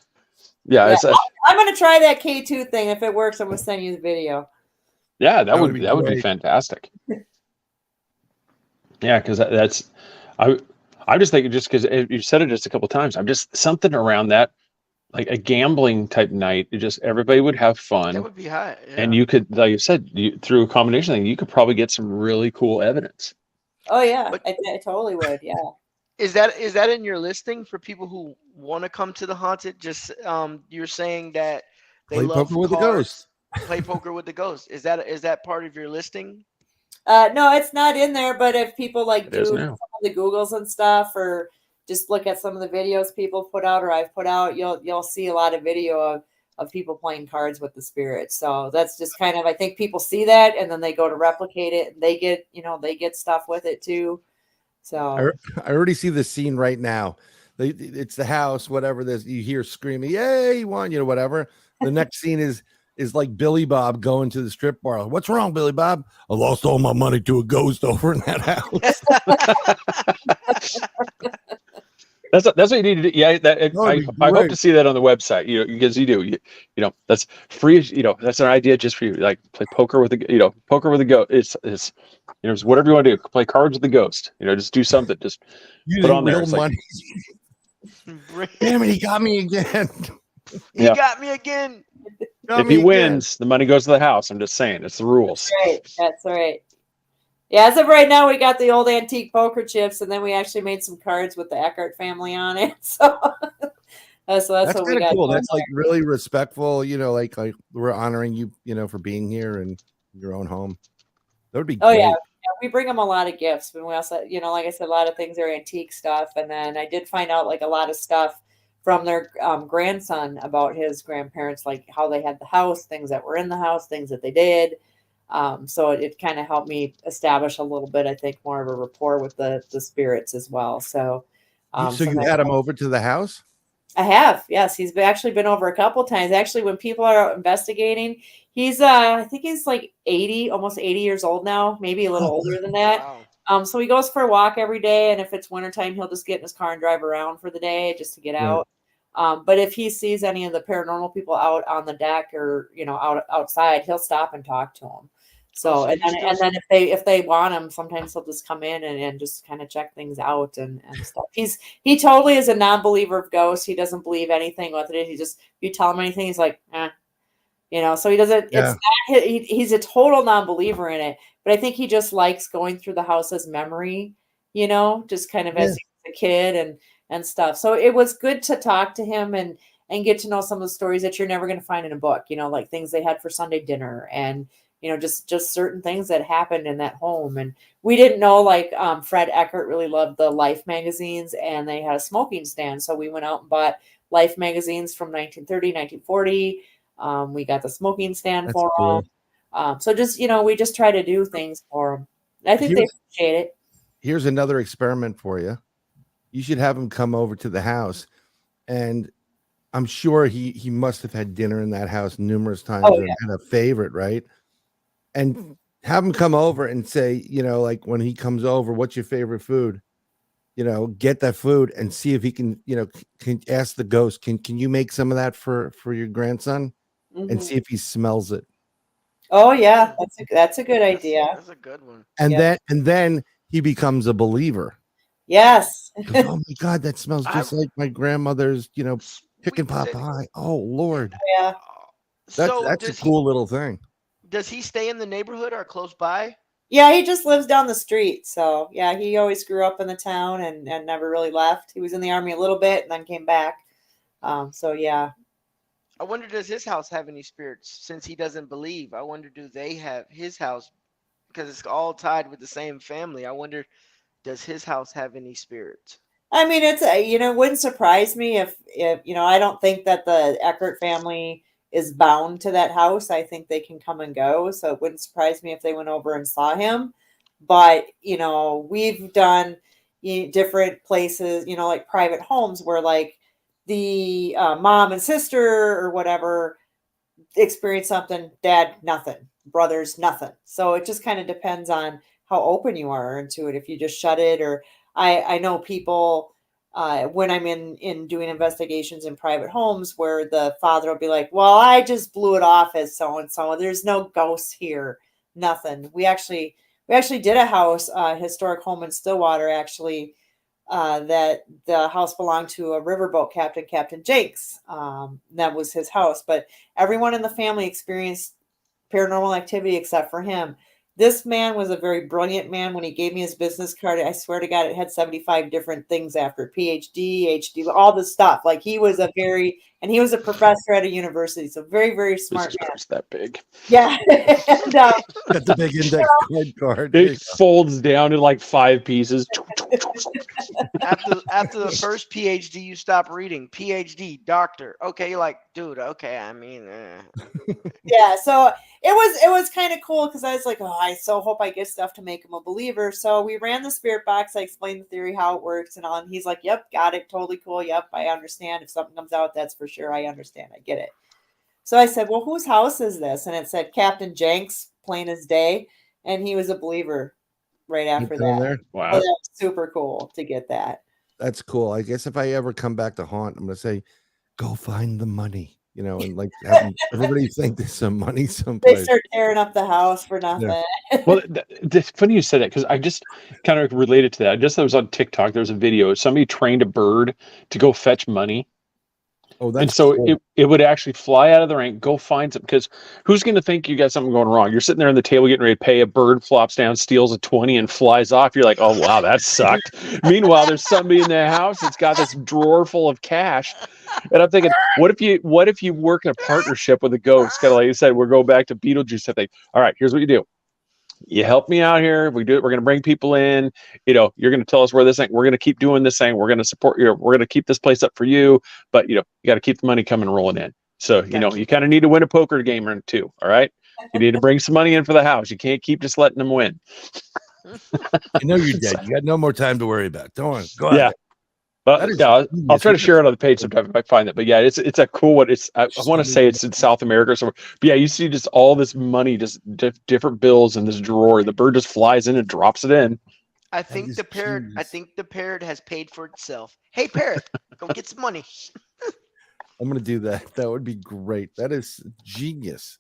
I'm going to try that K2 thing. If it works, I'm going to send you the video. Yeah, that would be fantastic. Yeah, because I'm just thinking, just because you said it just a couple of times, I'm just something around that, like a gambling type night. Everybody would have fun. That would be high. Yeah. And you could, like you said, through a combination thing, you could probably get some really cool evidence. Oh yeah, I totally would. Yeah. Is that in your listing for people who want to come to the haunted? Just you're saying that they play love poker with the ghost. Play poker with the ghost. Is that part of your listing? No, it's not in there. But if people do some of the Googles and stuff, or just look at some of the videos people put out or I've put out, you'll see a lot of video of people playing cards with the spirits. So that's just kind of, I think people see that and then they go to replicate it and they get stuff with it too. So I already see the scene right now. it's the house, whatever this, you hear screaming, yay, he won, whatever. The next scene is like Billy Bob going to the strip bar. What's wrong, Billy Bob? I lost all my money to a ghost over in that house. That's what you need to do. Yeah, I hope to see that on the website. Because that's free. That's an idea just for you. Like play poker with poker with a ghost. It's whatever you want to do. Play cards with the ghost. Just do something. Just put on there. It's money. Damn it, he got me again. He got me again. If he wins, the money goes to the house. I'm just saying, it's the rules. That's right. Yeah, as of right now, we got the old antique poker chips, and then we actually made some cards with the Eckhart family on it. So that's what we got. Cool. That's like really respectful. Like we're honoring you, for being here in your own home. That would be great. Yeah, we bring them a lot of gifts, but we also, like I said, a lot of things are antique stuff. And then I did find out like a lot of stuff from their grandson about his grandparents, like how they had the house, things that were in the house, things that they did. So it kind of helped me establish a little bit, I think, more of a rapport with the spirits as well. So, so you had him over to the house? I have, yes. He's actually been over a couple of times. Actually, when people are out investigating, he's I think he's like 80, almost 80 years old now, maybe a little older than that. Wow. So he goes for a walk every day, and if it's wintertime, he'll just get in his car and drive around for the day just to get out. But if he sees any of the paranormal people out on the deck or outside, he'll stop and talk to them. So and then if they want him, sometimes he'll just come in and just kind of check things out and stuff. He totally is a non-believer of ghosts. He doesn't believe anything with it. He just, if you tell him anything, he's like, so he doesn't. Yeah. It's not, he's a total non-believer in it. But I think he just likes going through the house as memory, just kind of as a kid and stuff. So it was good to talk to him and get to know some of the stories that you're never going to find in a book. Like things they had for Sunday dinner and. Just certain things that happened in that home. And we didn't know, like Fred Eckhart really loved the Life magazines, and they had a smoking stand. So we went out and bought Life magazines from 1930, 1940. We got the smoking stand for them. So just, we just try to do things for them. I think they appreciate it. Here's another experiment for you. You should have him come over to the house, and I'm sure he must have had dinner in that house numerous times and had a favorite, right? And have him come over and say, like when he comes over, what's your favorite food? Get that food and see if he can ask the ghost, can you make some of that for your grandson and see if he smells it. Oh yeah, that's a good idea. That's a good one. And then he becomes a believer. Yes. Oh my God, that smells just like my grandmother's, chicken pot pie. Oh Lord. Yeah. That's a cool little thing. Does he stay in the neighborhood or close by? Yeah, he just lives down the street. So yeah, he always grew up in the town and never really left. He was in the Army a little bit and then came back. So yeah. I wonder, does his house have any spirits? Since he doesn't believe, I wonder, do they have his house? Because it's all tied with the same family. I wonder, does his house have any spirits? I mean, it's it wouldn't surprise me if I don't think that the Eckhart family is bound to that house. I think they can come and go. So it wouldn't surprise me if they went over and saw him. But, we've done different places, like private homes where like the mom and sister or whatever experience something, dad, nothing, brothers, nothing. So it just kind of depends on how open you are into it. If you just shut it, or I know people, when I'm in doing investigations in private homes where the father will be like, well, I just blew it off as so-and-so. There's no ghosts here. Nothing. We actually did a house, historic home in Stillwater, actually, that the house belonged to a riverboat captain, Captain Jakes. That was his house, but everyone in the family experienced paranormal activity except for him. This man was a very brilliant man. When he gave me his business card, I swear to God, it had 75 different things after PhD, HD, all this stuff. Like he was a very and he was a professor at a university, so very, very smart Jesus man. Christ, that big. Yeah, and, Got the big index card. It folds down in like 5 pieces. After the first PhD, you stop reading. PhD, doctor. Okay, you're like, dude. Okay, I mean, yeah. So it was kind of cool because I was like, oh, I so hope I get stuff to make him a believer. So we ran the spirit box. I explained the theory, how it works, and all. And he's like, yep, got it, totally cool. Yep, I understand. If something comes out, that's for sure. I understand. I get it. So I said, well, whose house is this? And it said Captain Jenks, plain as day, and he was a believer right after that. There? Wow. So that was super cool to get that. That's cool. I guess if I ever come back to haunt, I'm gonna say, go find the money, and like have everybody think there's some money someplace. They start tearing up the house for nothing. Yeah. Well, it's funny you said that because I just kind of related to that. I just was on TikTok. There was a video. Somebody trained a bird to go fetch money. Oh, that's and so cool. it would actually fly out of the rank, go find something. Because who's going to think you got something going wrong? You're sitting there on the table getting ready to pay. A bird flops down, steals a 20, and flies off. You're like, oh, wow, that sucked. Meanwhile, there's somebody in the house that's got this drawer full of cash. And I'm thinking, what if you work in a partnership with a ghost? Kind of like you said, we're going back to Beetlejuice. I think, all right, here's what you do. You help me out here. If we do it, we're going to bring people in. You're going to tell us where this thing. We're going to keep doing this thing. We're going to support you. We're going to keep this place up for you. But you got to keep the money coming rolling in. So you kind of need to win a poker game or two. All right. You need to bring some money in for the house. You can't keep just letting them win. I know you're dead. You got no more time to worry about. Don't worry. Go yeah. ahead. But yeah, I'll try to share it on the page sometime if I find that. But yeah, it's a cool one. I want to say it's in South America or somewhere. But yeah, you see just all this money, just different bills in this drawer. The bird just flies in and drops it in. I think the parrot has paid for itself. Hey, parrot, go get some money. I'm gonna do that. That would be great. That is genius.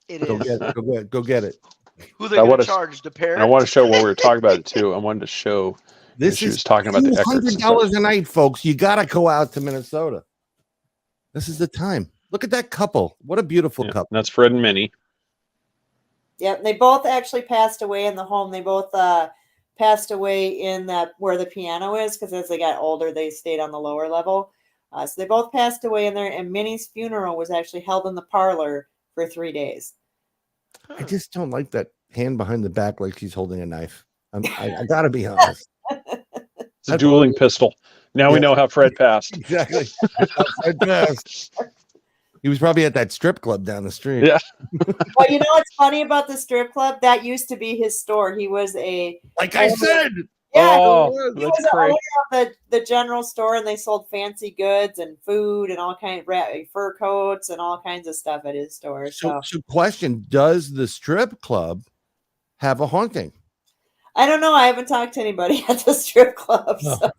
It Go is. get it. Go get it. Who they gonna charge? The parrot. I want to show what we were talking about it too. I wanted to show. This she is was talking about the $200 a night, folks. You gotta go out to Minnesota. This is the time. Look at that couple. What a beautiful couple. That's Fred and Minnie. Yeah, they both actually passed away in the home. They both passed away in that where the piano is, because as they got older, they stayed on the lower level. So they both passed away in there, and Minnie's funeral was actually held in the parlor for 3 days. I just don't like that hand behind the back like she's holding a knife. I gotta be honest. It's a dueling pistol. Now we know how Fred passed. Exactly. Fred passed. He was probably at that strip club down the street. Yeah. Well, you know what's funny about the strip club? That used to be his store. He was a I said. Yeah, he was the owner of the general store, and they sold fancy goods and food and all kinds of fur coats and all kinds of stuff at his store. So question: does the strip club have a haunting? I don't know. I haven't talked to anybody at the strip club. No. So.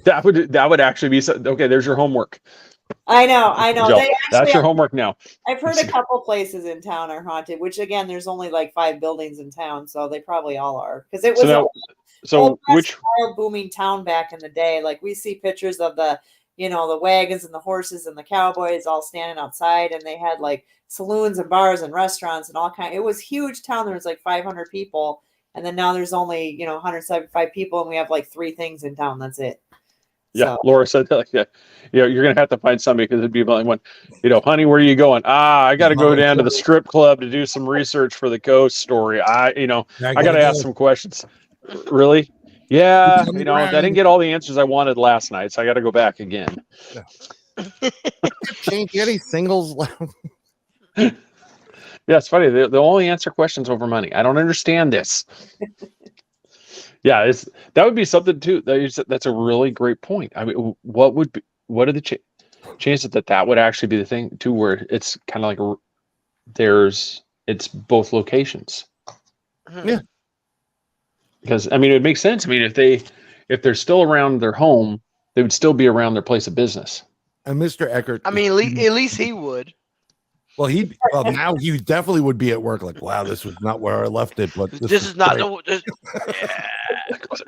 that would actually be okay. There's your homework. I know. Jill, that's your homework now. I've heard a couple places in town are haunted, which again, there's only like 5 buildings in town, so they probably all are, because it was which wild booming town back in the day. Like we see pictures of the wagons and the horses and the cowboys all standing outside, and they had like saloons and bars and restaurants and all kind. It was a huge town. There was like 500 people, and then now there's only 175 people, and we have like 3 things in town. That's it. Yeah, so. Laura said that. Yeah, you're gonna have to find somebody, because it'd be the only one. Honey, where are you going? I got to go down to the strip club to do some research for the ghost story. I got to ask some questions. Really? Yeah, I didn't get all the answers I wanted last night, so I got to go back again. Jane, do you have any singles left? Yeah, it's funny. They only answer questions over money. I don't understand this. Yeah, that would be something too. That's a really great point. I mean, what are the chances that would actually be the thing too, where it's kind of like it's both locations. Yeah. Because I mean, it makes sense. I mean, if they're still around their home, they would still be around their place of business. And Mr. Eckert, I mean, at least he would. Well, now he definitely would be at work. Like, wow, this was not where I left it, but this is not yeah.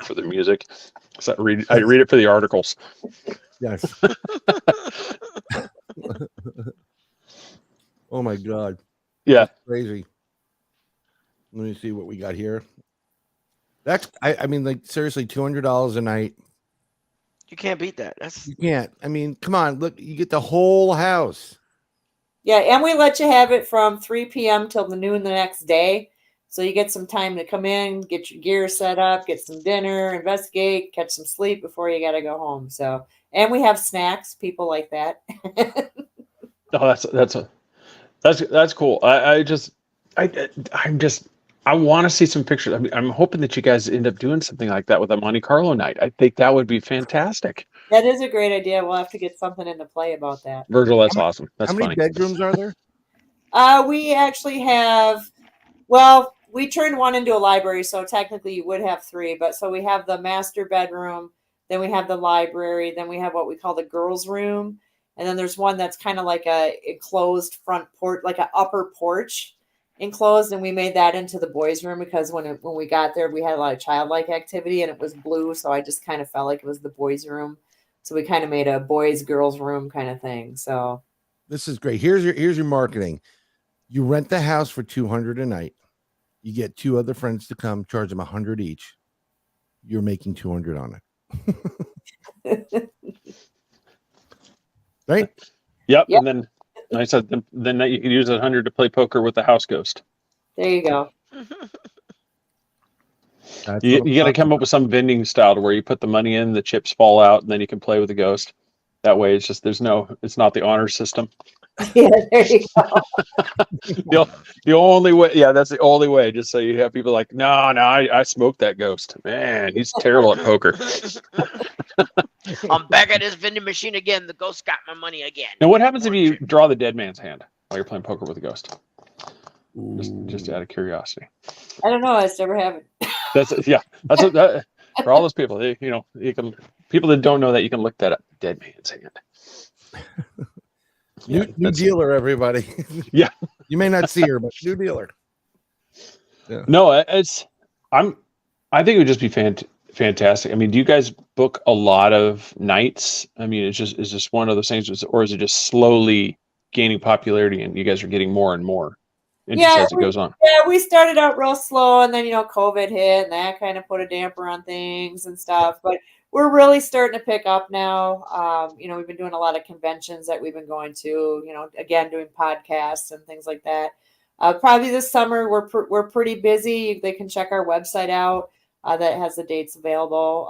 For the music. So I read it for the articles. Yes. Oh my God. Yeah. That's crazy. Let me see what we got here. I mean, like seriously, $200 a night. You can't beat that. That's You can't. I mean, come on, look, you get the whole house. Yeah, and we let you have it from 3 p.m. till the noon the next day. So you get some time to come in, get your gear set up, get some dinner, investigate, catch some sleep before you got to go home. So, and we have snacks, people like that. Oh, that's cool. I'm just I want to see some pictures. I mean, I'm hoping that you guys end up doing something like that with a Monte Carlo night. I think that would be fantastic. That is a great idea. We'll have to get something into play about that. Virgil, that's awesome. That's How many funny. bedrooms are there? We actually have, well, we turned one into a library, so technically you would have three. But so we have the master bedroom, then we have the library, then we have what we call the girls' room, and then there's one that's kind of like a enclosed front porch, like an upper porch enclosed, and we made that into the boys' room because when we got there, we had a lot of childlike activity, and it was blue, so I just kind of felt like it was the boys' room. So we kind of made a boys girls room kind of thing. So This is great. Here's your marketing. You rent the house for $200 a night. You get two other friends to come, charge them $100 each. You're making $200 on it. Right? Yep. Yep. And then I said then you could use that 100 to play poker with the house ghost. there you go. That's You what I'm got to talking come up with some vending style to where you put the money in, the chips fall out, and then you can play with the ghost. That way, it's just it's not the honor system. Yeah, there you go. The only way, yeah, that's the only way. Just so you have people like, no, I smoked that ghost. Man, he's terrible at poker. I'm back at this vending machine again. The ghost got my money again. And what happens if More you chips. draw the dead man's hand while you're playing poker with a ghost? about. Just out of curiosity. I don't know. It's never happened. That's for all those people. You can people that don't know that you can look that up. Dead man's hand. New dealer, everybody. Yeah. You may not see her, but new dealer. No, I think it would just be fantastic. I mean, do you guys book a lot of nights? I mean, is just one of those things, or is it just slowly gaining popularity and you guys are getting more and more interest as it goes on? Yeah, we started out real slow, and then COVID hit, and that kind of put a damper on things and stuff. But we're really starting to pick up now. We've been doing a lot of conventions that we've been going to. Again, doing podcasts and things like that. Probably this summer we're pretty busy. They can check our website out. That has the dates available.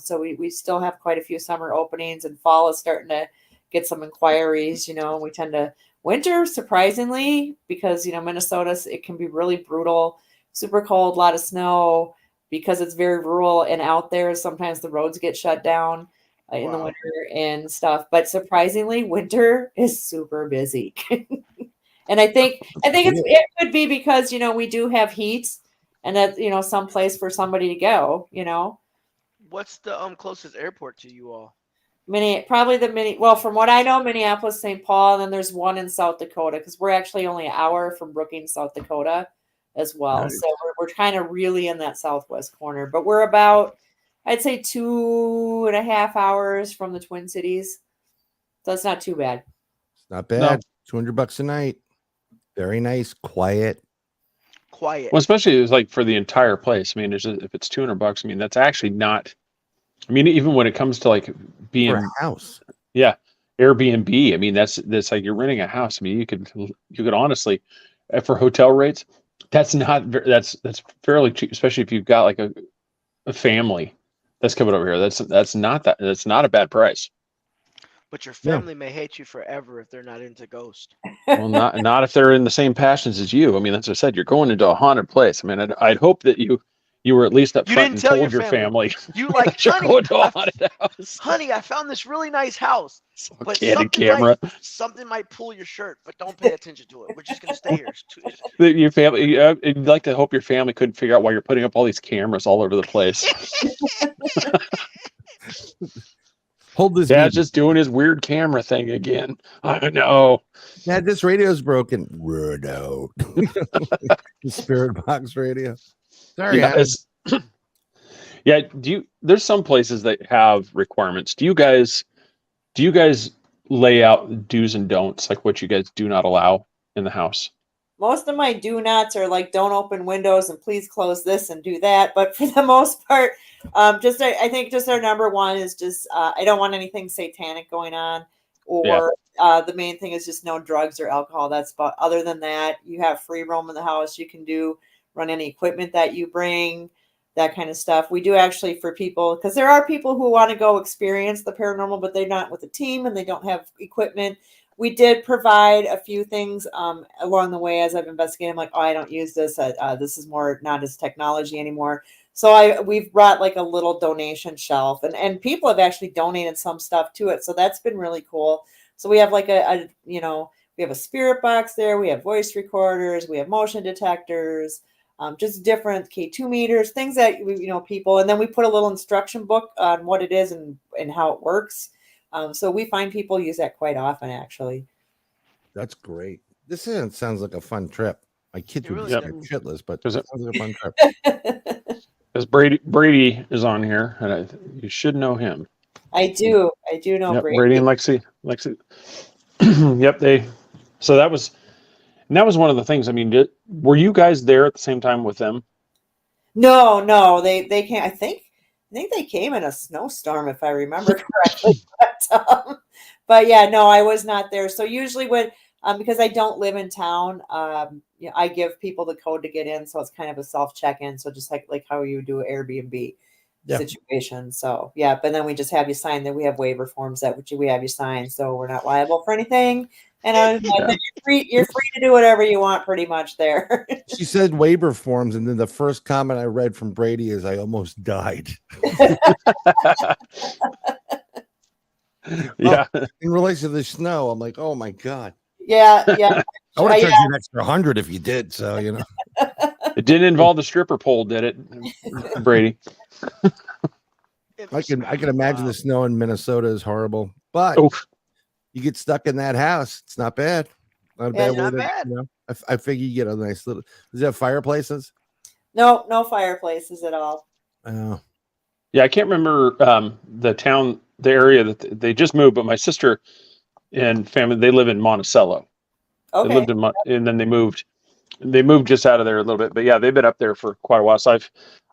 So we still have quite a few summer openings, and fall is starting to get some inquiries. We tend to winter, surprisingly, because Minnesota, it can be really brutal, super cold, a lot of snow, because it's very rural and out there. Sometimes the roads get shut down in the winter and stuff. But surprisingly, winter is super busy. And I think it could be because we do have heat, and that some place for somebody to go. What's the closest airport to you all? Well, from what I know, Minneapolis, St. Paul, and then there's one in South Dakota, because we're actually only an hour from Brookings, South Dakota as well. Nice. So we're kind of really in that southwest corner, but we're about, I'd say, 2.5 hours from the Twin Cities. So it's not too bad. It's not bad. $200 a night. Very nice. Quiet. Quiet. Well, especially it's like for the entire place. I mean, if it's $200, I mean, that's actually not. I mean, even when it comes to like being For a house. yeah, Airbnb. I mean, that's like you're renting a house. I mean, you could honestly, for hotel rates, that's fairly cheap, especially if you've got like a family that's coming over here. That's not a bad price. But your family may hate you forever if they're not into Ghost. Well, not if they're in the same passions as you. I mean, that's what I said. You're going into a haunted place. I mean, I'd hope that you were at least up You front didn't and tell told your your family. family. You like, that you're honey, going to a haunted house. honey, I found this really nice house. But Candid camera. something might pull your shirt, but don't pay attention to it. We're just gonna stay here. Your family. You'd like to hope your family couldn't figure out why you're putting up all these cameras all over the place. Hold this. Dad's just doing his weird camera thing again. I don't know. Dad, this radio's broken. Word out. The spirit box radio. Sorry. Yeah, yeah. There's some places that have requirements. Do you guys lay out do's and don'ts, like what you guys do not allow in the house? most of my do nots are like, don't open windows and please close this and do that. But for the most part, I think just our number one is just, I don't want anything satanic going on, or the main thing is just no drugs or alcohol. That's about, other than that, you have free roam in the house. You can run any equipment that you bring, that kind of stuff. We do actually, for people, because there are people who want to go experience the paranormal, but they're not with a team and they don't have equipment. We did provide a few things along the way as I've investigated. I'm like, oh, I don't use this. This is more not as technology anymore. So we've brought like a little donation shelf, and people have actually donated some stuff to it. So that's been really cool. So we have like we have a spirit box there. We have voice recorders. We have motion detectors, just different K2 meters, things that people. And then we put a little instruction book on what it is and how it works. So we find people use that quite often, actually. That's great. This sounds like a fun trip. My kids would be shitless, but it sounds like a fun trip. Because Brady is on here, and you should know him. I do know Brady. Brady and Lexi. Yep, so that was one of the things. I mean, were you guys there at the same time with them? No, they came. I think they came in a snowstorm, if I remember correctly. But yeah, no, I was not there. So usually when, because I don't live in town, I give people the code to get in. So it's kind of a self check-in. So just like how you do an Airbnb situation. So yeah, but then we just have you sign that we have waiver forms that we have you sign. So we're not liable for anything. And you're free to do whatever you want pretty much there. She said waiver forms. And then the first comment I read from Brady is, I almost died. Yeah. In relation to the snow, I'm like, oh my God. Yeah. I would have charged you an extra 100 if you did. So, It didn't involve the stripper pole, did it, Brady? I can imagine the snow in Minnesota is horrible, but you get stuck in that house. It's not bad. Not a bad way. Not bad. I figure you get a nice little. Does it have fireplaces? No fireplaces at all. Oh. Yeah, I can't remember the area that they just moved, but my sister and family, they live in Monticello. Okay. They lived and then they moved. They moved just out of there a little bit, but yeah, they've been up there for quite a while. So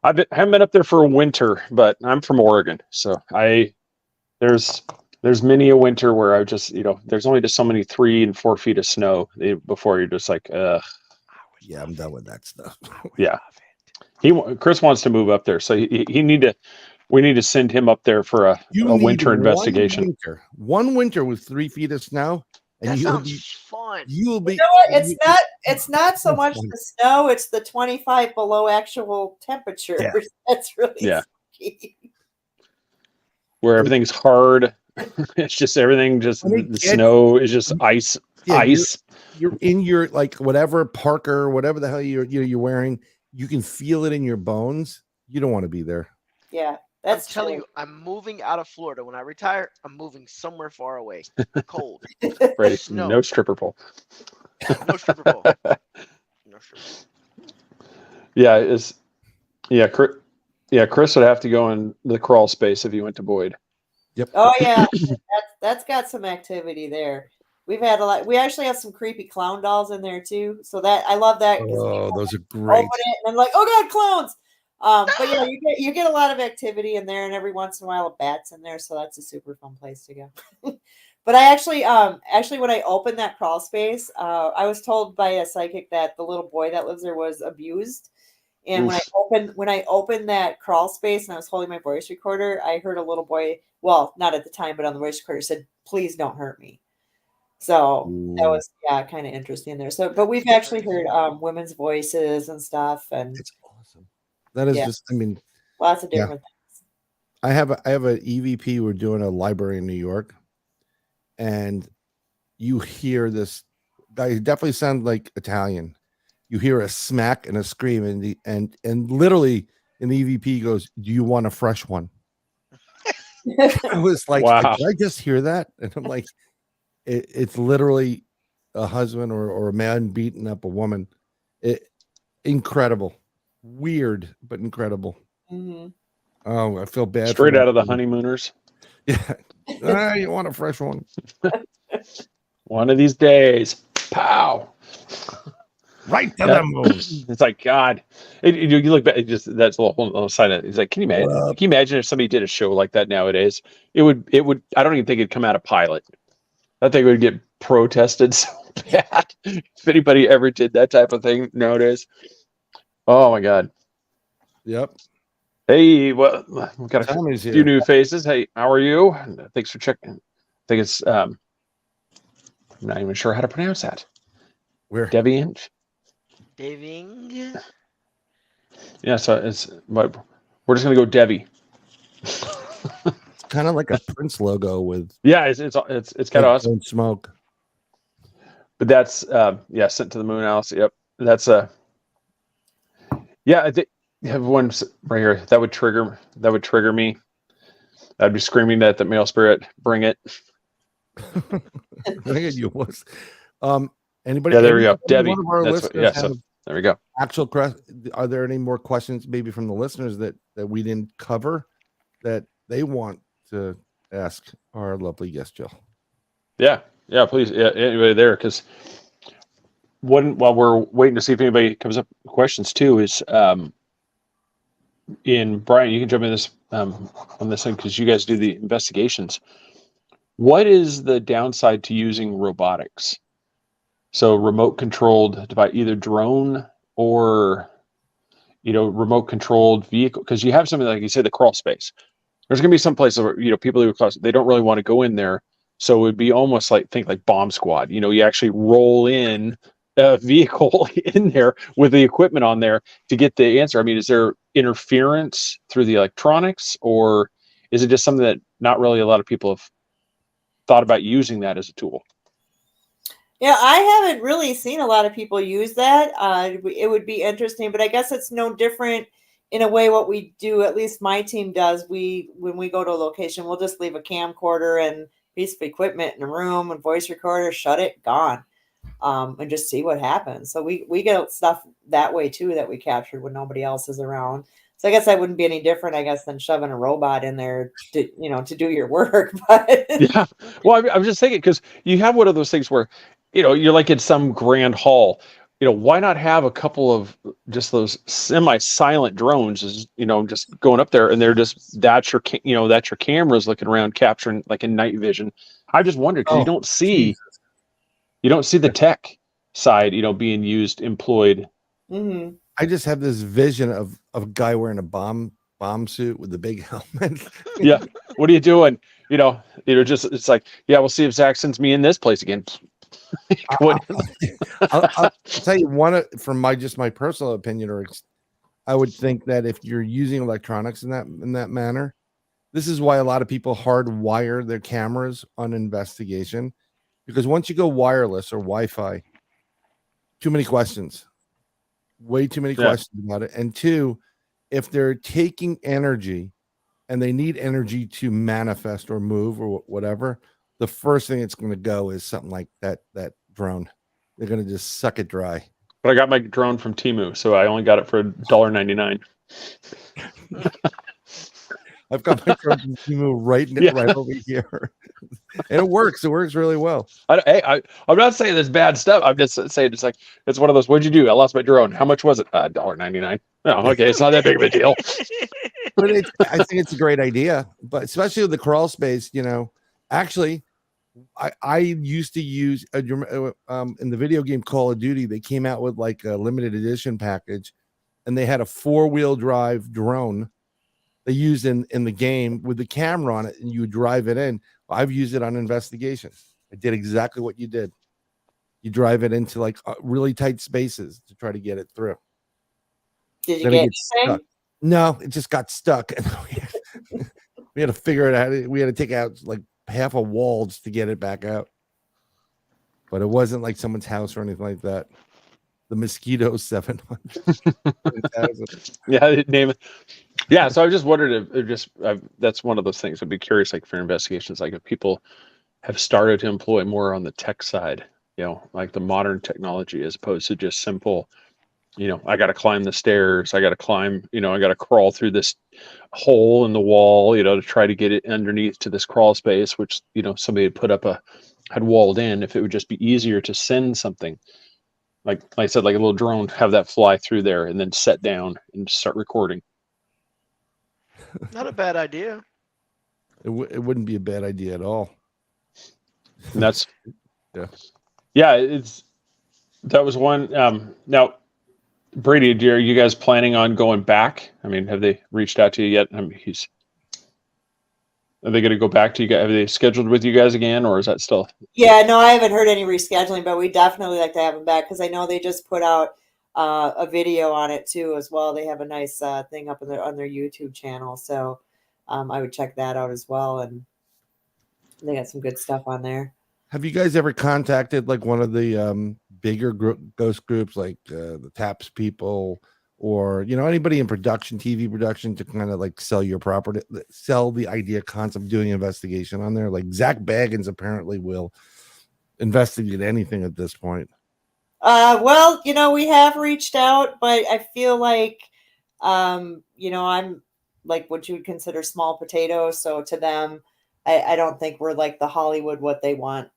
I haven't been up there for a winter, but I'm from Oregon, so there's many a winter where I just there's only just so many 3 and 4 feet of snow before you're just like, yeah, I'm done with that stuff. Yeah, Chris wants to move up there, so we need to send him up there for a winter investigation. One winter with 3 feet of snow. And that sounds fun. You'll be. You know what? It's not so much the snow; it's the 25 below actual temperature. Yeah. That's really key. Where everything's hard. It's just everything. The snow is just ice. Yeah, ice. You're in your whatever parker, whatever the hell you're wearing. You can feel it in your bones. You don't want to be there. Yeah. I'm telling you, I'm moving out of Florida. When I retire, I'm moving somewhere far away. Cold. Right. No stripper pole. No stripper pole. No stripper pole. Yeah, Chris would have to go in the crawl space if he went to Boyd. Yep. Oh yeah, that's got some activity there. We've had a lot. We actually have some creepy clown dolls in there too. So I love that. Oh, those are great. Open it and I'm like, oh God, clowns. But yeah, you get a lot of activity in there, and every once in a while a bat's in there, so that's a super fun place to go. But I actually when I opened that crawl space, I was told by a psychic that the little boy that lives there was abused. And when I opened that crawl space and I was holding my voice recorder, I heard a little boy, well, not at the time, but on the voice recorder, said, "Please don't hurt me." So that was kind of interesting there. So, but we've actually heard women's voices and stuff, and it's awesome. That is just, lots of different things. I have a EVP. We're doing a library in New York, and you hear this guy definitely sounds like Italian. You hear a smack and a scream, and literally in the EVP goes, "Do you want a fresh one?" I was like, wow. Did I just hear that? And I'm like, it's literally a husband or a man beating up a woman. Incredible. Weird, but incredible. Mm-hmm. Oh, I feel bad. Straight out of the honeymooners. Yeah. You want a fresh one? One of these days. Pow. right to Yeah. the moon. It's like God. You look back. It just that's a little side of it. It's like, can you imagine? What Can you imagine if somebody did a show like that nowadays? It would. It would. I don't even think it'd come out of pilot. I think it would get protested so bad if anybody ever did that type of thing nowadays. Oh my God. Yep. Hey, well, we've got a Tommy's few here. new faces. Hey, how are you? Thanks for checking. I think it's I'm not even sure how to pronounce that. Where? Deviant. Daving. Yeah, so it's but we're just gonna go Devi. It's kind of like a Prince logo with Yeah, it's kind like of awesome. don't smoke. But that's yeah, sent to the moon, Alice. Yep, that's yeah. I think you have one right here that would trigger me. I'd be screaming at the male spirit, "Bring it!" Look at you. Anybody? Yeah, there we go, One Debbie. of our That's listeners yeah. have So there we go. actual. Are there any more questions, maybe from the listeners that we didn't cover that they want to ask our lovely guest, Jill? Yeah, yeah. Please, yeah, anybody there? Because while we're waiting to see if anybody comes up with questions too, is in Brian, you can jump in this on this thing because you guys do the investigations. What is the downside to using robotics? So remote controlled by either drone or remote controlled vehicle, because you have something like you say the crawl space. There's going to be some places where people who they don't really want to go in there, so it would be almost like think like bomb squad. You actually roll in a vehicle in there with the equipment on there to get the answer. I mean, is there interference through the electronics, or is it just something that not really a lot of people have thought about using that as a tool? Yeah, I haven't really seen a lot of people use that. It would be interesting, but I guess it's no different in a way. What we do, at least my team does, when we go to a location, we'll just leave a camcorder and piece of equipment in a room and voice recorder, shut it, gone, and just see what happens. So we get stuff that way too that we captured when nobody else is around. So I guess that wouldn't be any different, I guess, than shoving a robot in there to do your work. But Yeah. Well, I'm just thinking because you have one of those things where, you're like in some grand hall. Why not have a couple of just those semi-silent drones, just going up there and they're just that's your cameras looking around capturing like in night vision. I just wondered because Jesus. you don't see the tech side, being employed. mm-hmm. I just have this vision of a guy wearing a bomb suit with a big helmet. Yeah. What are you doing? It's like, yeah, we'll see if Zach sends me in this place again. I'll tell you from my personal opinion, or I would think that if you're using electronics in that manner, this is why a lot of people hardwire their cameras on investigation, because once you go wireless or Wi-Fi, too many questions. Way too many questions about it. And two, if they're taking energy and they need energy to manifest or move or whatever, the first thing it's going to go is something like that drone. They're going to just suck it dry. But I got my drone from Temu, so I only got it for $1.99. I've got my drone from Temu right over here. And it works. It works really well. I'm not saying this bad stuff. I'm just saying it's like it's one of those. What'd you do? I lost my drone. How much was it? $1.99. Oh, okay, it's not that big of a deal. But I think it's a great idea. But especially with the crawl space, actually, I used to use in the video game Call of Duty. They came out with like a limited edition package, and they had a 4-wheel drive drone they used in the game with the camera on it, and you would drive it in. I've used it on investigation. I did exactly what you did. You drive it into like really tight spaces to try to get it through. Did you get stuck? No, it just got stuck, and we had to figure it out. We had to take out like half a wall just to get it back out. But it wasn't like someone's house or anything like that. The Mosquito 700. Yeah, name it. Yeah, so I just wondered if that's one of those things. I'd be curious, like for investigations, like if people have started to employ more on the tech side, like the modern technology as opposed to just simple, I got to climb the stairs, I got to climb, I got to crawl through this hole in the wall, to try to get it underneath to this crawl space, which, somebody had put up had walled in. If it would just be easier to send something. like I said, like a little drone, have that fly through there and then set down and start recording. Not a bad idea. It wouldn't be a bad idea at all. And that's Yeah. that was one. Now, Brady, are you guys planning on going back? I mean, have they reached out to you yet? I mean, are they going to go back to you guys? Have they scheduled with you guys again, or is that still? Yeah, no, I haven't heard any rescheduling, but we definitely like to have them back because I know they just put out a video on it too as well. They have a nice thing up on their YouTube channel, so I would check that out as well, and they got some good stuff on there. Have you guys ever contacted like one of the bigger ghost groups, like the TAPS people, or anybody in production, TV production, to kind of like sell your property, sell the idea concept, doing investigation on there? Like Zach Baggins apparently will investigate anything at this point. Well, we have reached out, but I feel like, I'm like what you would consider small potatoes. So to them, I don't think we're like the Hollywood, what they want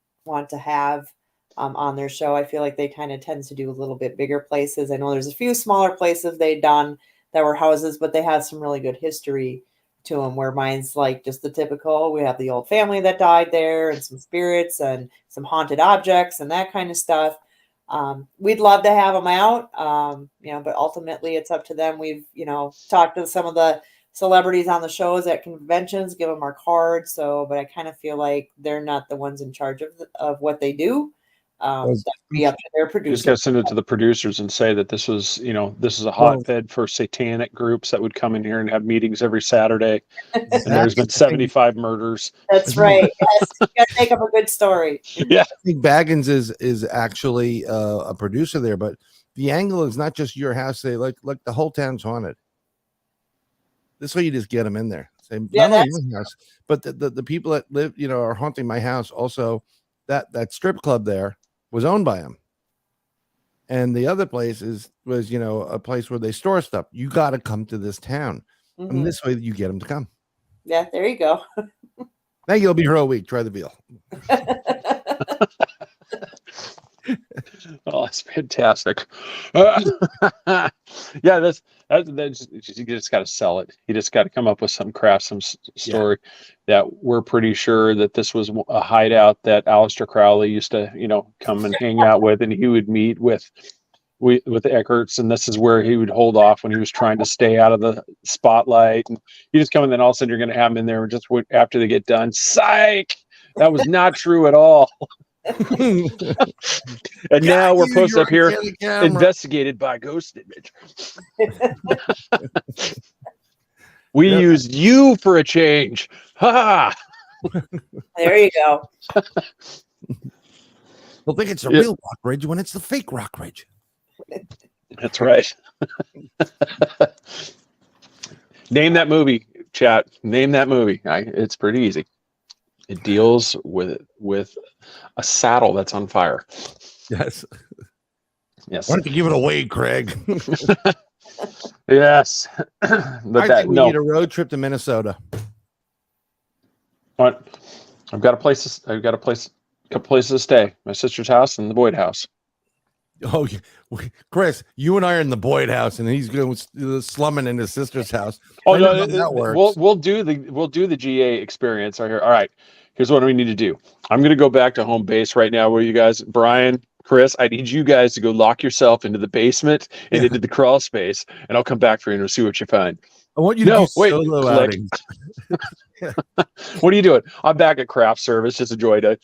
to have on their show. I feel like they kind of tend to do a little bit bigger places. I know there's a few smaller places they've done that were houses, but they have some really good history to them, where mine's like just the typical, we have the old family that died there and some spirits and some haunted objects and that kind of stuff. We'd love to have them out, but ultimately it's up to them. We've, talked to some of the celebrities on the shows at conventions, give them our cards. But I kind of feel like they're not the ones in charge of what they do. That'd be up to their You producers. just got to send it to the producers and say that this was, this is a hotbed for satanic groups that would come in here and have meetings every Saturday. And there's been 75 murders. That's right. Yes, you got to make up a good story. Yeah, I think Baggins is actually a producer there, but the angle is not just your house. They like the whole town's haunted. This way you just get them in there. Say, not only my house, but the people that live, are haunting my house. Also, that strip club there was owned by him. And the other place was a place where they store stuff. You got to come to this town. Mm-hmm. And this way you get them to come. Yeah, there you go. Thank you. I'll be here all week. Try the veal. oh, that's fantastic. Yeah, that's you just got to sell it. You just got to come up with some story that we're pretty sure that this was a hideout that Aleister Crowley used to, come and hang out with, and he would meet with Eckerts, and this is where he would hold off when he was trying to stay out of the spotlight. And you just come in, then all of a sudden you're going to have him in there just after they get done. Psych! That was not true at all. And now we're posted up here, investigated by Ghost Image. We used you for a change. Ha! There you go. They'll think it's a real rock ridge when it's the fake rock ridge. That's right. Name that movie, chat. Name that movie. It's pretty easy. It deals with a saddle that's on fire. Yes. Yes. Why don't you give it away, Craig? Yes. But I think we need a road trip to Minnesota. What? I've got a couple places to stay. My sister's house and the Boyd house. Oh, Chris, you and I are in the Boyd house, and he's going slumming in his sister's house. Oh no, that works. We'll do the GA experience right here. All right, here's what we need to do. I'm going to go back to home base right now. Where you guys, Brian, Chris, I need you guys to go lock yourself into the basement and into the crawl space, and I'll come back for you and we'll see what you find. I want you to do solo outings. What are you doing? I'm back at craft service. Just enjoy it.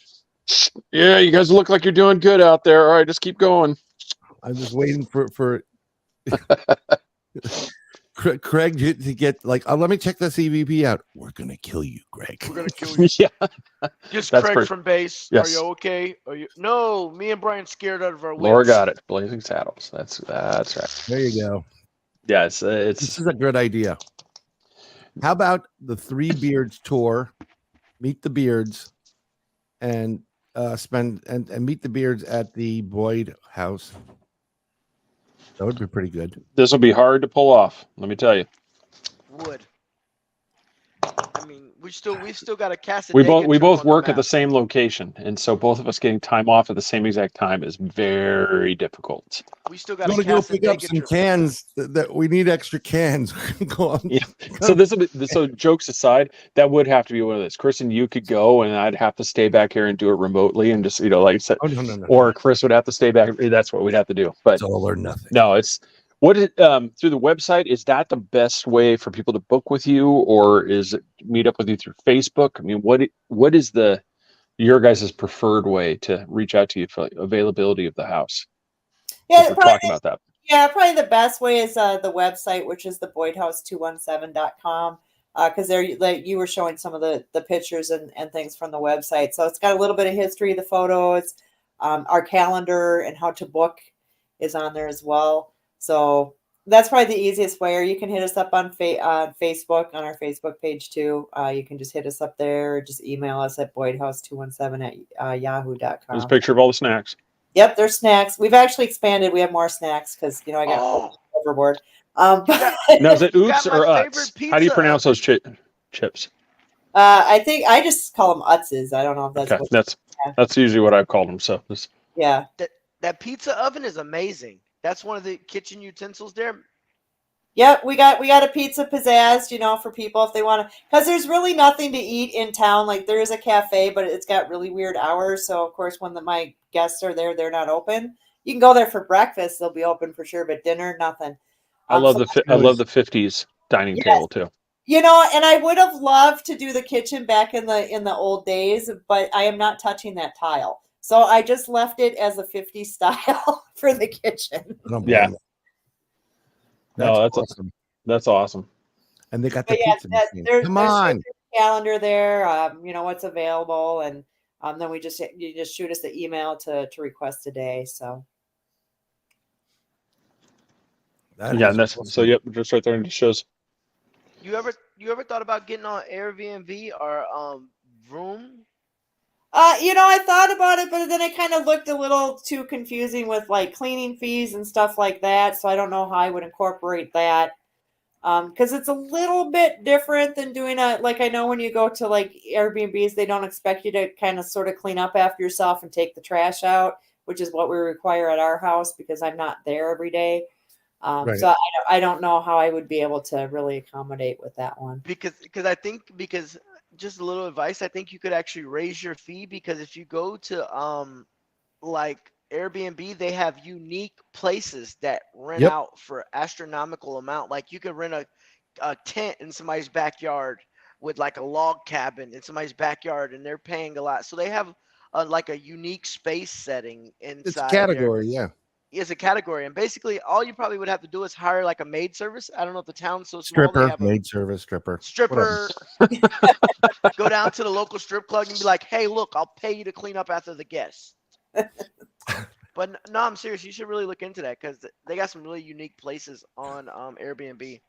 Yeah, you guys look like you're doing good out there. All right, just keep going. I'm just waiting for Craig to get like, let me check the CVP out. We're gonna kill you, Greg. We're gonna kill you. Yeah. Just Craig from base. Yes. Are you okay? No, me and Brian scared out of our wits. Laura got it. Blazing Saddles. That's right. There you go. Yeah, it's this is a good idea. How about the Three Beards tour? Meet the Beards and spend and meet the Beards at the Boyd house. That would be pretty good. This will be hard to pull off, let me tell you. Would. I mean, we still got a Casadega. We trip both on the work at the map. same location, and so both of us getting time off at the same exact time is very difficult. We still I'm got a gonna go pick up Casadega some trip. cans that we need extra cans. Go on. Yeah. So so jokes aside, that would have to be one of those. Chris and you could go, and I'd have to stay back here and do it remotely, and just like I said, Oh no. or Chris would have to stay back. That's what we'd have to do. But It's all or nothing. no, it's what it through the website. Is that the best way for people to book with you, or is it meet up with you through Facebook? I mean, what is your guys' preferred way to reach out to you for availability of the house? Yeah, We're talking about that. Yeah, probably the best way is the website, which is the boydhouse217.com. Because there, like you were showing some of the pictures and things from the website. So it's got a little bit of history of the photos. Our calendar and how to book is on there as well. So that's probably the easiest way. Or you can hit us up on Facebook, on our Facebook page too. You can just hit us up there, or just email us at boydhouse217@yahoo.com. There's a picture of all the snacks. Yep, there's snacks. We've actually expanded. We have more snacks because I got overboard. Now is it You got oops my or favorite uts? How do you pizza pronounce those chips? I think I just call them Utzes. I don't know if that's Okay, what that's usually what I've called them. So yeah. That pizza oven is amazing. That's one of the kitchen utensils there. Yep, we got a pizza pizzazz, for people if they want to, because there's really nothing to eat in town. Like there is a cafe, but it's got really weird hours. So of course, when my guests are there, they're not open. You can go there for breakfast; they'll be open for sure, but dinner, nothing. I love the 50s dining table too. And I would have loved to do the kitchen back in the old days, but I am not touching that tile. So I just left it as a 50s style for the kitchen. Yeah. That's awesome. That's awesome. And they got the pizza machine. Come on. There's a calendar there, what's available, and then you just shoot us the email to request a day. So So yep, just right there, and it shows. You ever thought about getting on Airbnb or Room? I thought about it, but then it kind of looked a little too confusing with like cleaning fees and stuff like that. So I don't know how I would incorporate that. Because it's a little bit different than doing I know when you go to like Airbnbs, they don't expect you to kind of sort of clean up after yourself and take the trash out, which is what we require at our house because I'm not there every day. Right. So I don't know how I would be able to really accommodate with that one. Because just a little advice, I think you could actually raise your fee, because if you go to like Airbnb, they have unique places that rent out for astronomical amount. Like you could rent a tent in somebody's backyard with like a log cabin in somebody's backyard, and they're paying a lot. So they have like a unique space setting inside. It's a category, yeah. It's a category, and basically all you probably would have to do is hire like a maid service. I don't know if the town's so small. Stripper, maid service, stripper. Go down to the local strip club and be like, "Hey, look, I'll pay you to clean up after the guests." But no, I'm serious. You should really look into that because they got some really unique places on Airbnb.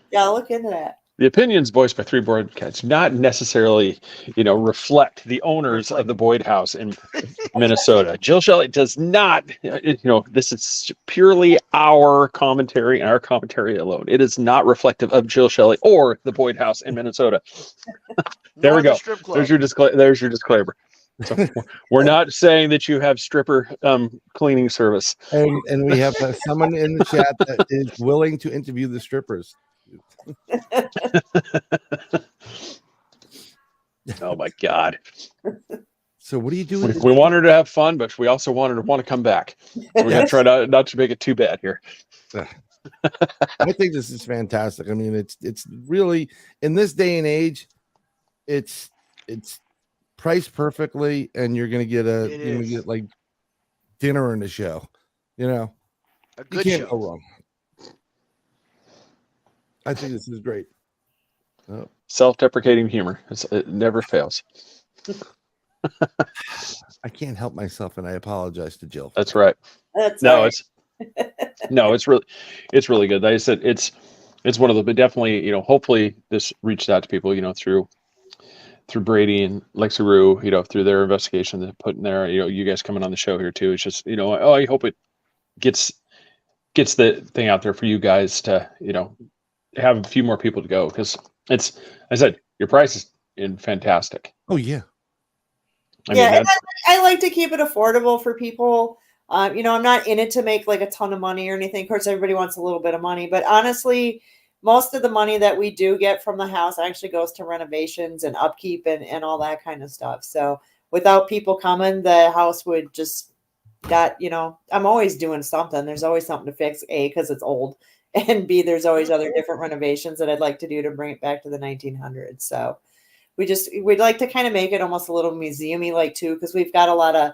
Yeah, I'll look into that. The opinions voiced by Three Boyd Cats not necessarily, reflect the owners of the Boyd House in Minnesota. Jill Shelley does not, this is purely our commentary and our commentary alone. It is not reflective of Jill Shelley or the Boyd House in Minnesota. There we go. There's your disclaimer. So we're not saying that you have stripper cleaning service. And we have someone in the chat that is willing to interview the strippers. Oh my God. So what do you do? We want her to have fun, but we also want her to want to come back. So we got to try not to make it too bad here. I think this is fantastic. I mean, it's really, in this day and age, it's priced perfectly, and you're gonna get like dinner and a show. A good you can't show. go wrong. I think this is great. Oh. Self-deprecating humor. It never fails. I can't help myself, and I apologize to Jill. That's right. It's really good. Like I said, it's one of the, but definitely, hopefully this reached out to people, through Brady and Lexi Rue, through their investigation they put in there, you guys coming on the show here too. It's just, I hope it gets the thing out there for you guys to, have a few more people to go, because I said, your price is fantastic. Oh yeah. I mean, and that's I like to keep it affordable for people. I'm not in it to make like a ton of money or anything. Of course, everybody wants a little bit of money, but honestly, most of the money that we do get from the house actually goes to renovations and upkeep and all that kind of stuff. So without people coming, the house would just I'm always doing something. There's always something to fix, A, because it's old, and B, there's always other different renovations that I'd like to do to bring it back to the 1900s. So we'd like to kind of make it almost a little museum-y like too, because we've got a lot of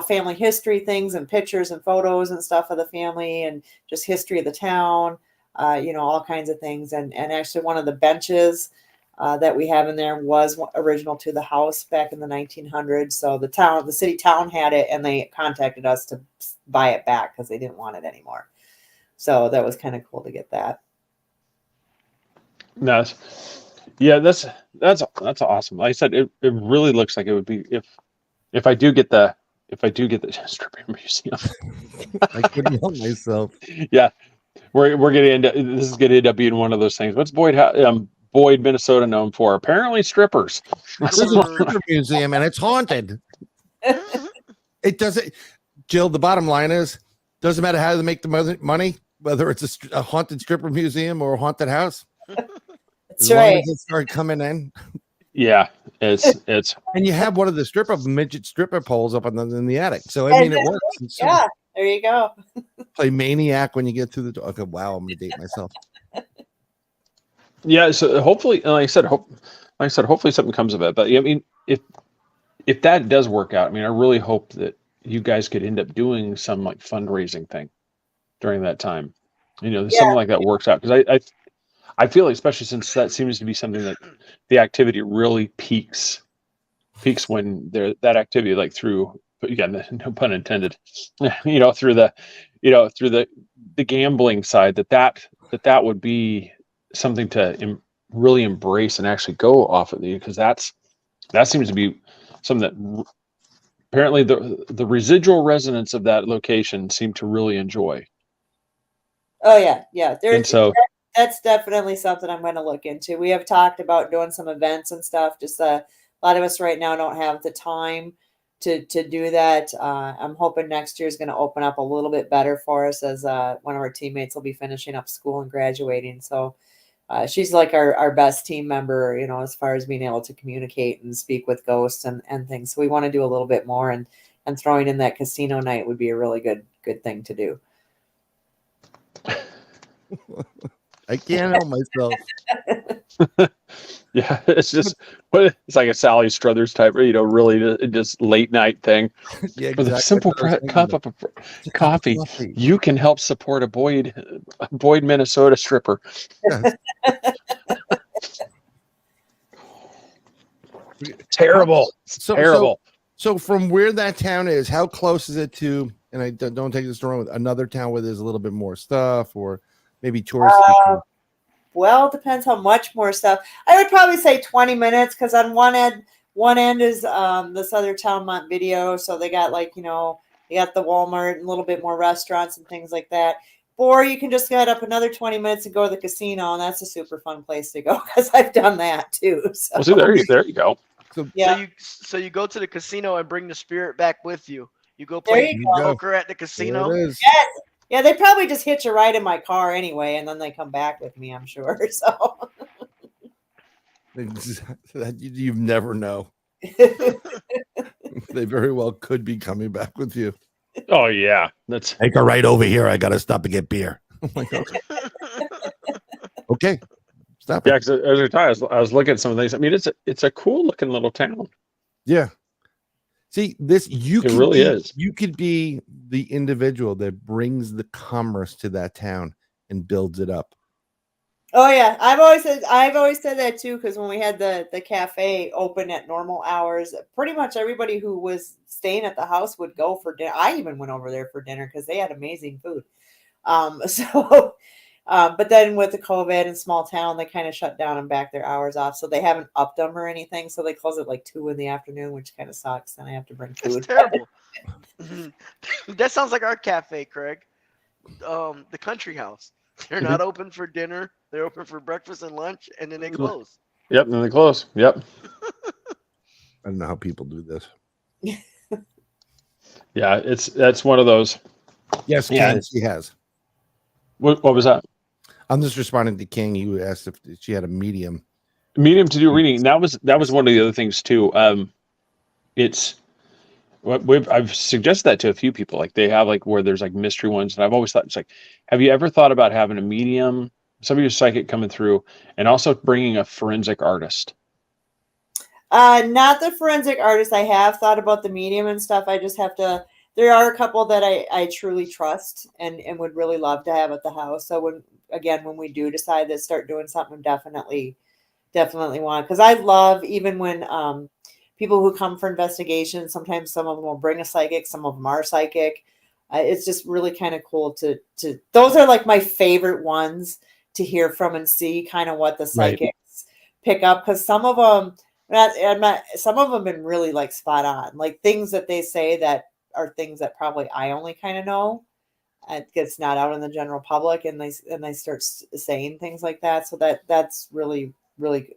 family history things and pictures and photos and stuff of the family and just history of the town, all kinds of things. And actually one of the benches that we have in there was original to the house back in the 1900s. So the city town had it, and they contacted us to buy it back because they didn't want it anymore. So that was kind of cool to get that. nice. Yeah, that's awesome. Like I said, it really looks like it would be if I do get the stripper museum. I couldn't help myself. Yeah, we're gonna end up. This is gonna end up being one of those things. What's Boyd, Minnesota known for? Apparently strippers. There's a stripper museum and it's haunted. It doesn't, Jill. The bottom line is, doesn't matter how they make the money, whether it's a haunted stripper museum or a haunted house. That's As long right. as it start coming in. Yeah, it's And you have one of the midget stripper poles up in the attic. So I mean, it works. Yeah, there you go. Play Maniac when you get through the door. Okay, wow, I'm gonna date myself. yeah. So hopefully, like I said, hopefully something comes of it. But I mean, if that does work out, I mean, I really hope that you guys could end up doing some like fundraising thing during that time. Something like that works out, because I feel like, especially since that seems to be something that the activity really peaks when that activity, like through, again, no pun intended, through the gambling side, that would be something to really embrace and actually go off of because that seems to be something that apparently the residual residents of that location seem to really enjoy. Oh yeah. And so That's definitely something I'm going to look into. We have talked about doing some events and stuff. Just a lot of us right now don't have the time to do that. I'm hoping next year is going to open up a little bit better for us, as one of our teammates will be finishing up school and graduating. So she's like our best team member, as far as being able to communicate and speak with ghosts and things. So we want to do a little bit more, and throwing in that casino night would be a really good thing to do. I can't help myself. Yeah, it's like a Sally Struthers type, really just late night thing. Yeah, exactly. With a simple cup of coffee, you can help support a Boyd, Minnesota stripper. Yes. Terrible. Terrible. So from where that town is, how close is it to? And I don't take this wrong, with another town where there's a little bit more stuff, or maybe tourists. Well, it depends how much more stuff. I would probably say 20 minutes, because on one end is this other town, Montevideo. So they got they got the Walmart and a little bit more restaurants and things like that. Or you can just get up another 20 minutes and go to the casino, and that's a super fun place to go, because I've done that too. So. Well, see, there you go. So, yeah. So you go to the casino and bring the spirit back with you. You go play poker at the casino. Yes. Yeah, they probably just hitch a ride in my car anyway, and then they come back with me, I'm sure. So you never know. They very well could be coming back with you. Oh yeah, that's take a right over here. I gotta stop and get beer. I'm like, okay. Okay, stop. Yeah, because I was looking at some of these. I mean, it's a cool looking little town. Yeah. See, it really is. You could be the individual that brings the commerce to that town and builds it up. Oh yeah, I've always said that too, because when we had the cafe open at normal hours, pretty much everybody who was staying at the house would go for dinner. I even went over there for dinner because they had amazing food. But then with the COVID and small town, they kind of shut down and backed their hours off. So they haven't upped them or anything. So they close at like 2 p.m, which kind of sucks. Then I have to bring food. That's terrible. That sounds like our cafe, Craig. The Country House. They're not open for dinner. They're open for breakfast and lunch, and then they close. Yep, and they close. Yep. I don't know how people do this. Yeah, that's one of those. Yes, Yeah. King, she has. What was that? I'm just responding to King. You asked if she had a medium. Medium to do reading. That was one of the other things too. It's what I've suggested that to a few people. Like they have like where there's like mystery ones, and I've always thought it's like, have you ever thought about having a medium, somebody who's psychic coming through, and also bringing a forensic artist? Not the forensic artist. I have thought about the medium and stuff. I just have to. There are a couple that I truly trust and would really love to have at the house. So when we do decide to start doing something, definitely want, because I love, even when people who come for investigations, sometimes some of them will bring a psychic, some of them are psychic. It's just really kind of cool to those are like my favorite ones to hear from and see kind of what the psychics pick up, because some of them some of them have been really like spot on, like things that they say that are things that probably I only kind of know. It gets not out in the general public, and they start saying things like that. So that's really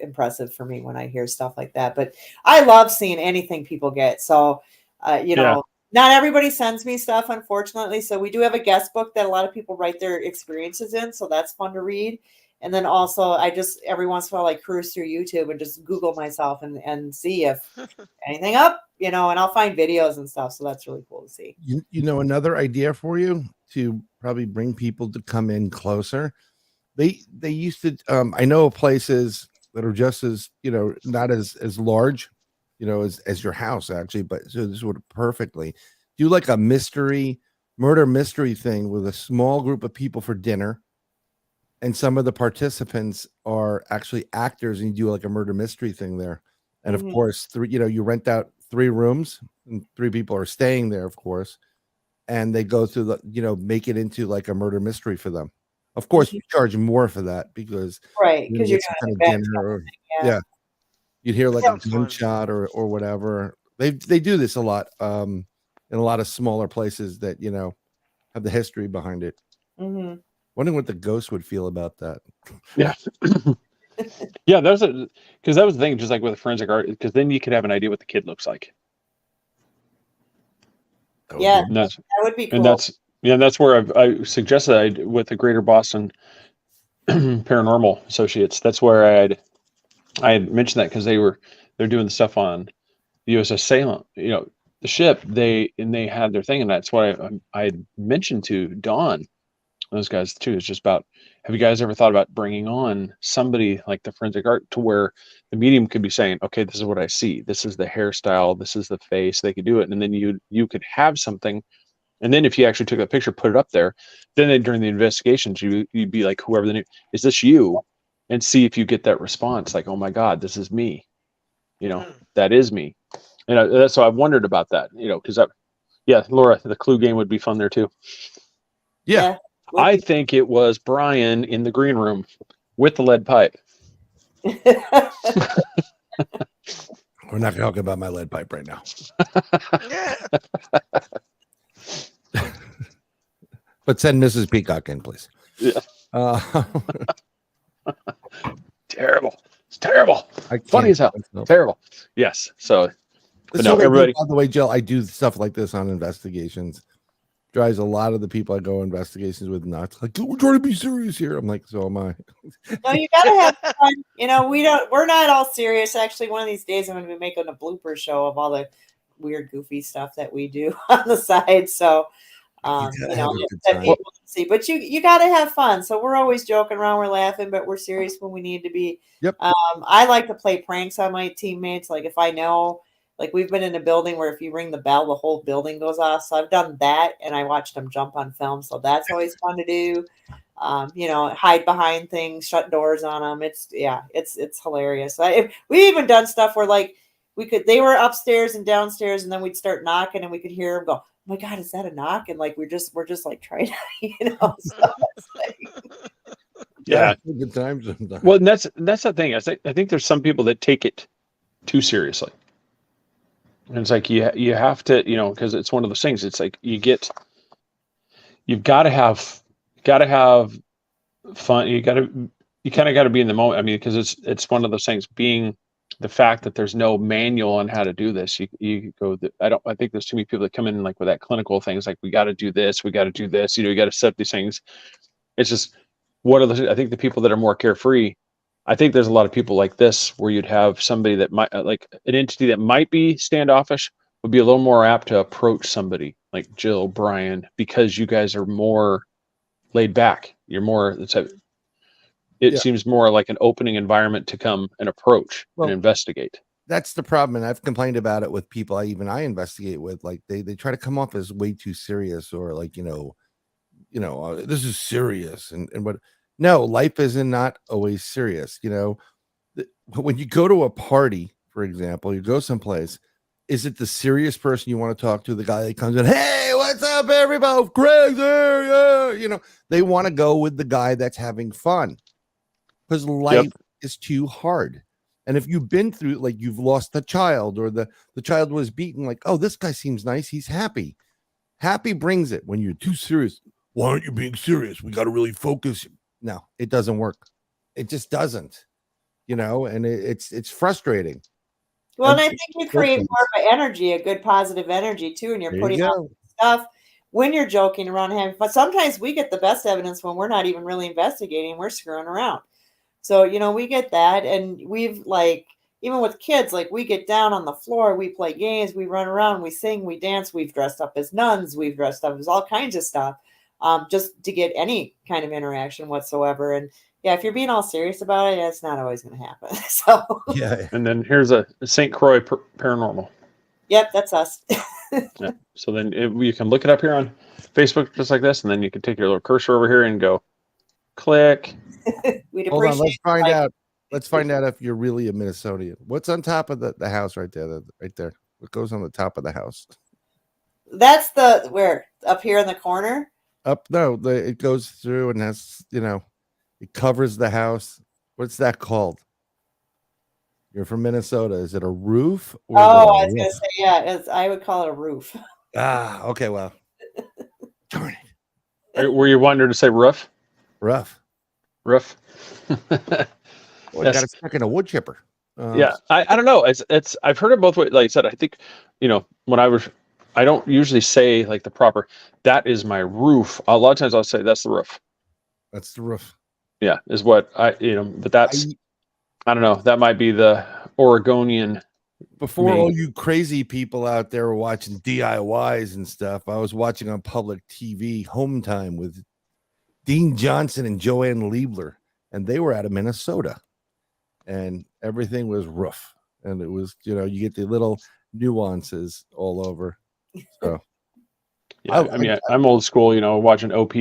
impressive for me when I hear stuff like that. But I love seeing anything people get. So, not everybody sends me stuff, unfortunately. So we do have a guest book that a lot of people write their experiences in. So that's fun to read. And then also I just every once in a while I cruise through YouTube and just Google myself and see if anything up, and I'll find videos and stuff. So that's really cool to see. Another idea for you to probably bring people to come in closer. They used to I know places that are just as not as large as your house actually, but so this would perfectly do like a murder mystery thing with a small group of people for dinner, and some of the participants are actually actors, and you do like a murder mystery thing there. And of course you rent out 3 rooms and 3 people are staying there, of course, and they go through the make it into like a murder mystery for them. Of course, you charge more for that because you're kind of dinner, you'd hear like a gunshot or whatever. They do this a lot in a lot of smaller places that have the history behind it. Wondering what the ghost would feel about that. Yeah. Yeah, because that was the thing, just like with forensic art, because then you could have an idea what the kid looks like. That would be cool. And that's where I suggested with the Greater Boston Paranormal Associates. That's where I had mentioned that because they're doing the stuff on the USS Salem, the ship. They had their thing, and that's why I had mentioned to Dawn, those guys too. It's just about, have you guys ever thought about bringing on somebody like the forensic art to where the medium could be saying, okay, this is what I see. This is the hairstyle. This is the face. They could do it, and then you could have something. And then if you actually took that picture, put it up there, then during the investigations, you'd be like, whoever is this you? And see if you get that response, like, oh my God, this is me. That is me. And that's so I wondered about that, because Laura, the clue game would be fun there too. Yeah. I think it was Brian in the green room with the lead pipe. We're not talking about my lead pipe right now. But send Mrs. Peacock in, please. Yeah. Terrible. It's terrible. Funny as hell. Terrible. Yes. So, but no, everybody. By the way, Jill, I do stuff like this on investigations. Drives a lot of the people I go investigations with nuts. Like, we're trying to be serious here. I'm like, so am I. No, you gotta have fun. We're not all serious. Actually, one of these days I'm gonna be making a blooper show of all the weird, goofy stuff that we do on the side. So that people can see. But you gotta have fun. So we're always joking around, we're laughing, but we're serious when we need to be. Yep. I like to play pranks on my teammates. Like if I know, like we've been in a building where if you ring the bell, the whole building goes off. So I've done that, and I watched them jump on film. So that's always fun to do. Hide behind things, shut doors on them. It's hilarious. We even done stuff where like they were upstairs and downstairs, and then we'd start knocking, and we could hear them go, "Oh my God, is that a knock?" And like we're just like trying to, so yeah, good times. Well, and that's the thing. I think there's some people that take it too seriously. And it's like you have to, because it's one of those things. It's like you've got to have fun. You got to you kind of got to be in the moment. I mean, because it's one of those things. Being the fact that there's no manual on how to do this, you go. I think there's too many people that come in like with that clinical things. Like we got to do this, we got to do this. You got to set these things. It's just what are the? I think the people that are more carefree. I think there's a lot of people like this where you'd have somebody that might like an entity that might be standoffish would be a little more apt to approach somebody like Jill, Brian, because you guys are more laid back. You're more. It seems more like an opening environment to come and approach and investigate. That's the problem, and I've complained about it with people I investigate with. Like they try to come off as way too serious, or like this is serious, and what. No, life is not always serious. When you go to a party, for example, you go someplace, is it the serious person you want to talk to? The guy that comes in, hey, what's up, everybody? Craig there, yeah. They want to go with the guy that's having fun because life is too hard. And if you've been through, like you've lost a child or the child was beaten, like, oh, this guy seems nice. He's happy. Happy brings it. When you're too serious, why aren't you being serious? We got to really focus. No, it doesn't work. It just doesn't, and it's frustrating. Well, and I think you create more of an energy, a good positive energy too, and you're putting out stuff when you're joking around having fun. Sometimes we get the best evidence when we're not even really investigating, we're screwing around. So, we get that, and we've even with kids, like we get down on the floor, we play games, we run around, we sing, we dance, we've dressed up as nuns, we've dressed up as all kinds of stuff. Just to get any kind of interaction whatsoever. And yeah, if you're being all serious about it, it's not always going to happen. So yeah. And then here's a St. Croix paranormal. Yep, that's us. Yeah. So then you can look it up here on Facebook just like this, and then you can take your little cursor over here and go click. We'd Hold on, let's find like, out. Let's find out if you're really a Minnesotan. What's on top of the house right there? Right there. What goes on the top of the house? That's where up here in the corner. It goes through and has, it covers the house. What's that called? You're from Minnesota. Is it a roof? Or I was going to say, yeah, I would call it a roof. Ah, okay. Well, darn it. Were you wanting to say roof? Roof. Well, yes. Got it stuck in a wood chipper. I don't know. It's I've heard it both ways. Like I said, I think, when I don't usually say like the proper, that is my roof. A lot of times I'll say that's the roof. That's the roof. Yeah, is what but that's, I don't know. That might be the Oregonian. Before all you crazy people out there were watching DIYs and stuff, I was watching on public TV Home Time with Dean Johnson and Joanne Liebler, and they were out of Minnesota, and everything was roof. And it was, you get the little nuances all over. So, yeah, I'm old school, watching OP,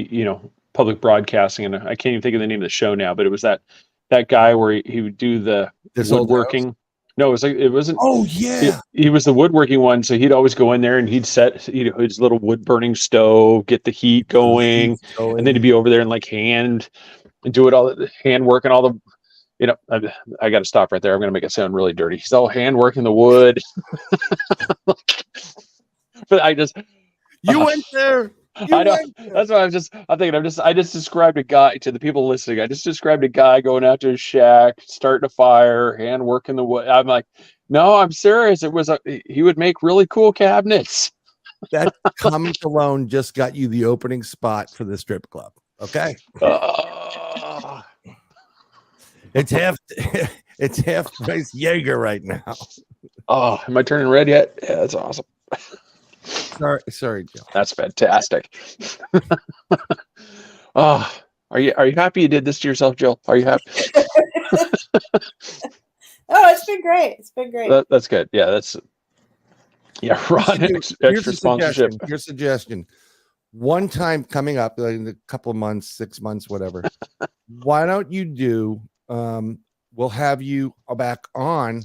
public broadcasting, and I can't even think of the name of the show now, but it was that guy where he would do the woodworking. No, it wasn't. Oh yeah, he was the woodworking one, so he'd always go in there and he'd set his little wood burning stove, get the heat going, and then he'd be over there and like hand and do it all hand work and all the. I got to stop right there. I'm going to make it sound really dirty. He's all hand working the wood. But you went there. I know. That's why I'm thinking. I just described a guy to the people listening. I just described a guy going out to his shack, starting a fire, hand working the wood. I'm like, no, I'm serious. He would make really cool cabinets. That comment alone just got you the opening spot for the strip club. Okay. It's half price Jaeger right now. Oh, am I turning red yet? Yeah, that's awesome. Sorry, Joe. That's fantastic. Oh, are you happy you did this to yourself, Jill? Are you happy? Oh, it's been great. It's been great. That's good. Yeah, Ron, extra sponsorship. Your suggestion. One time coming up, like in a couple of months, 6 months, whatever. Why don't you do? We'll have you back on.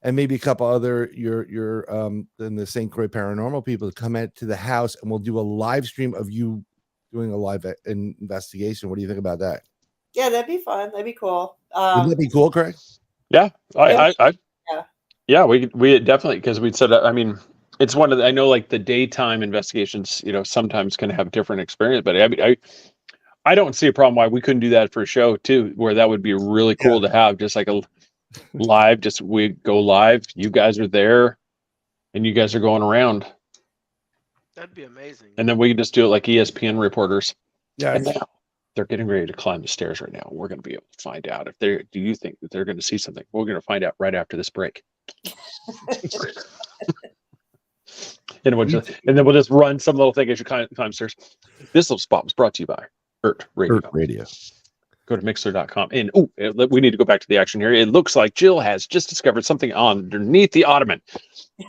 And maybe a couple other your in the St. Croix paranormal people to come to the house, and we'll do a live stream of you doing a live investigation. What do you think about that? Yeah, that'd be fun. That'd be cool. Wouldn't that be cool, Craig? Yeah, we definitely, because we'd said. I mean, it's one of I know like the daytime investigations. Sometimes can have different experience, but I don't see a problem why we couldn't do that for a show too, where that would be really cool to have, just like a live. Just we go live. You guys are there, and you guys are going around, That'd be amazing. and then we can just do it like ESPN reporters. Yeah, And now they're getting ready to climb the stairs right now. We're going to be able to find out if they're. Do you think that they're going to see something? We're going to find out right after this break. And then we'll just run some little thing as you climb stairs. This little spot was brought to you by Earth Radio. Earth Radio. Go to mixer.com. And we need to go back to the action here. It looks like Jill has just discovered something underneath the ottoman.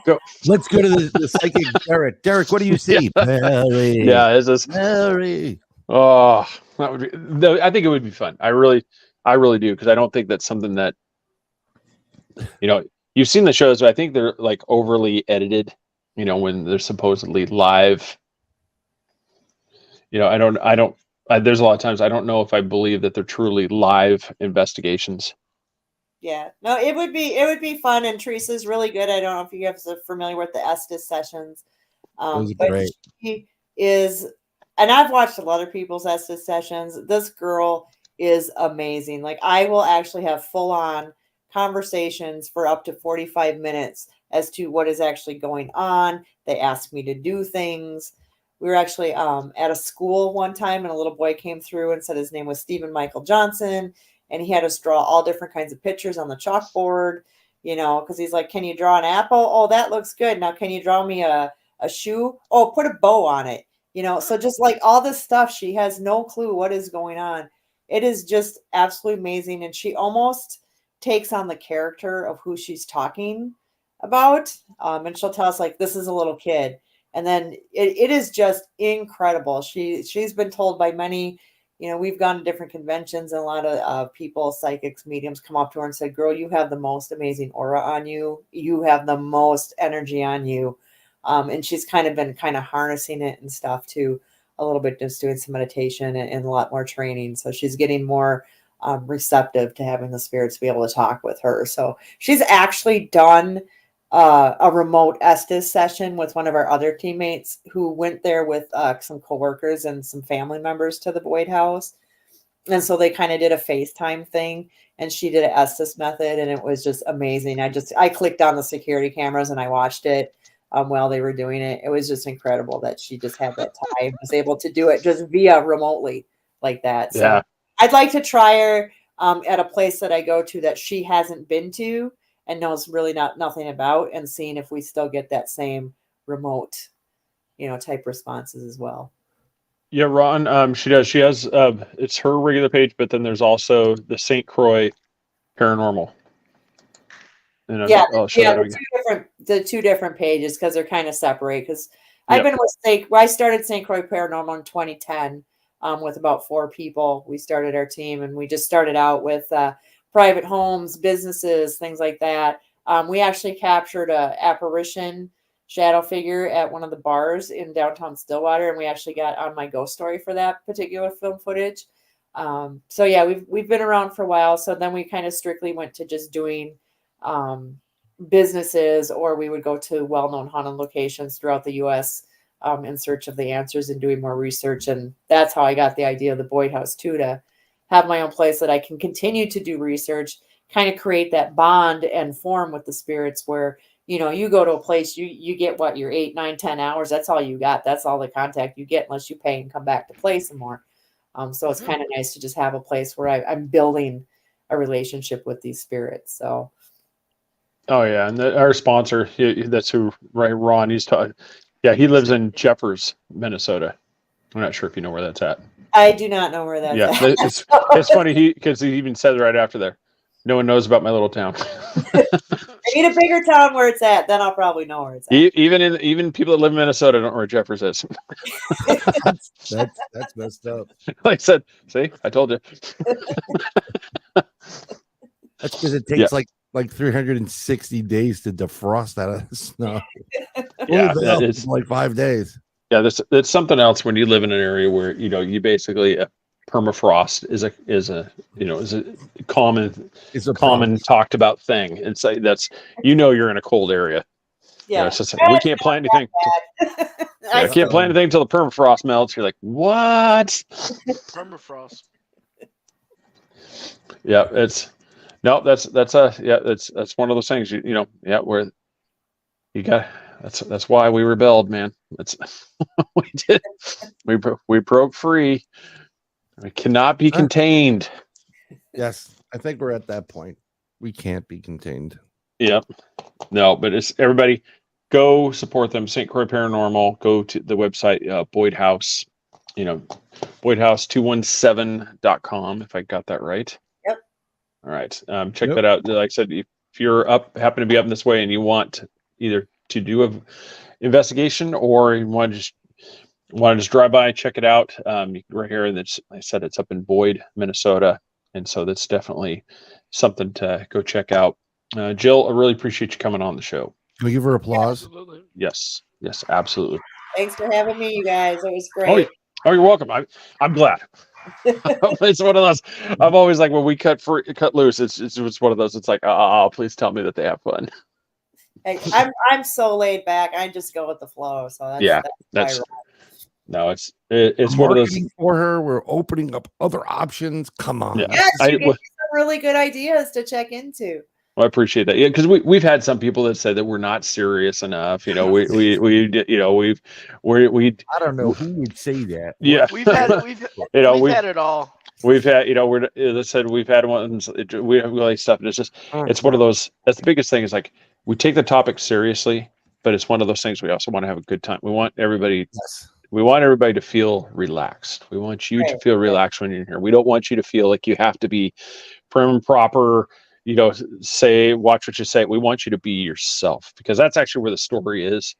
Go. Let's go to the psychic Derek. Derek, what do you see? Mary. Yeah, is this Mary. Oh, that would be. I think it would be fun. I really do, because I don't think that's something that, you've seen the shows, but I think they're like overly edited. When they're supposedly live. There's a lot of times I don't know if I believe that they're truly live investigations. Yeah, no, it would be fun, and Teresa's really good. I don't know if you guys are familiar with the Estes sessions. Those are But great. she is, and I've watched a lot of people's Estes sessions. This girl is amazing. Like, I will actually have full on conversations for up to 45 minutes as to what is actually going on. They ask me to do things. We were actually at a school one time, and a little boy came through and said his name was Stephen Michael Johnson, and he had us draw all different kinds of pictures on the chalkboard, because he's like, can you draw an apple? Oh, that looks good. Now, can you draw me a shoe? Oh, put a bow on it. So just like all this stuff, she has no clue what is going on. It is just absolutely amazing. And she almost takes on the character of who she's talking about. And she'll tell us, like, this is a little kid. And then it is just incredible. She's been told by many, we've gone to different conventions, and a lot of people, psychics, mediums, come up to her and say, girl, you have the most amazing aura on you. You have the most energy on you. And she's been harnessing it and stuff too, a little bit, just doing some meditation and a lot more training. So she's getting more receptive to having the spirits be able to talk with her. So she's actually done a remote Estes session with one of our other teammates who went there with some coworkers and some family members to the Boyd house. And so they kind of did a FaceTime thing, and she did an Estes method, and it was just amazing. I clicked on the security cameras and I watched it while they were doing it. It was just incredible that she just had that time, was able to do it just via remotely like that. So Yeah. I'd like to try her at a place that I go to that she hasn't been to and knows really nothing about, and seeing if we still get that same remote, type responses as well. Yeah, Ron, she does. She has, it's her regular page, but then there's also the St. Croix Paranormal. The two different pages, because they're kind of separate. Because I've been with I started St. Croix Paranormal in 2010 with about 4 people. We started our team, and we just started out with private homes, businesses, things like that. We actually captured a apparition shadow figure at one of the bars in downtown Stillwater, and we actually got on my ghost story for that particular film footage. So yeah, we've been around for a while. So then we kind of strictly went to just doing businesses, or we would go to well-known haunted locations throughout the U.S. In search of the answers and doing more research. And that's how I got the idea of the Boyd House too, to have my own place that I can continue to do research, kind of create that bond and form with the spirits where, you go to a place, you get your 8, 9, 10 hours. That's all you got. That's all the contact you get unless you pay and come back to play some more. So it's kind of nice to just have a place where I'm building a relationship with these spirits. So. Oh yeah. And our sponsor, that's who, right? Ron, he's talking. Yeah. He lives in Jeffers, Minnesota. I'm not sure if you know where that's at. I do not know where that's at. It's funny because he even said right after there, no one knows about my little town. I need a bigger town where it's at, then I'll probably know where it's at. Even people that live in Minnesota don't know where Jeffers is. that's messed up. Like I said, see, I told you. That's because it takes like 360 days to defrost out of the snow. Yeah, it's like 5 days. Yeah, that's something else when you live in an area where you basically permafrost is a common talked about thing. It's like you're in a cold area. Yeah, we can't plant anything. I can't plant anything until the permafrost melts. You're like, what? Permafrost. Yeah, that's one of those things. Where you got. That's why we rebelled, man. That's we did. We broke free. We cannot be contained. Yes, I think we're at that point. We can't be contained. Yep. No, but it's everybody go support them. St. Croix Paranormal. Go to the website, Boyd House, boydhouse217.com, if I got that right. Yep. All right. Check that out. Like I said, if you're happen to be up this way and you want either to do a investigation or you want to just drive by, check it out. Right here, and like I said, it's up in Boyd, Minnesota. And so that's definitely something to go check out. Jill, I really appreciate you coming on the show. Can we give her applause? Absolutely. Yes, absolutely. Thanks for having me, you guys. It was great. Oh, you're welcome. I'm glad. It's one of those. I'm always like, when we cut loose, it's one of those. It's like, please tell me that they have fun. I'm so laid back. I just go with the flow. So that's no, it's one of those for her. We're opening up other options. Come on. Yeah. Yes, you gave me some really good ideas to check into. Well, I appreciate that. Yeah, because we've had some people that say that we're not serious enough. We I don't know who would say that. Yeah, we've had it all. We've had let's said we've had ones. We have really stuff. And it's one of those. That's the biggest thing. Is like we take the topic seriously, but it's one of those things we also want to have a good time. We want everybody. Yes. We want everybody to feel relaxed. We want you to feel relaxed when you're here. We don't want you to feel like you have to be prim and proper. Watch what you say. We want you to be yourself, because that's actually where the story is.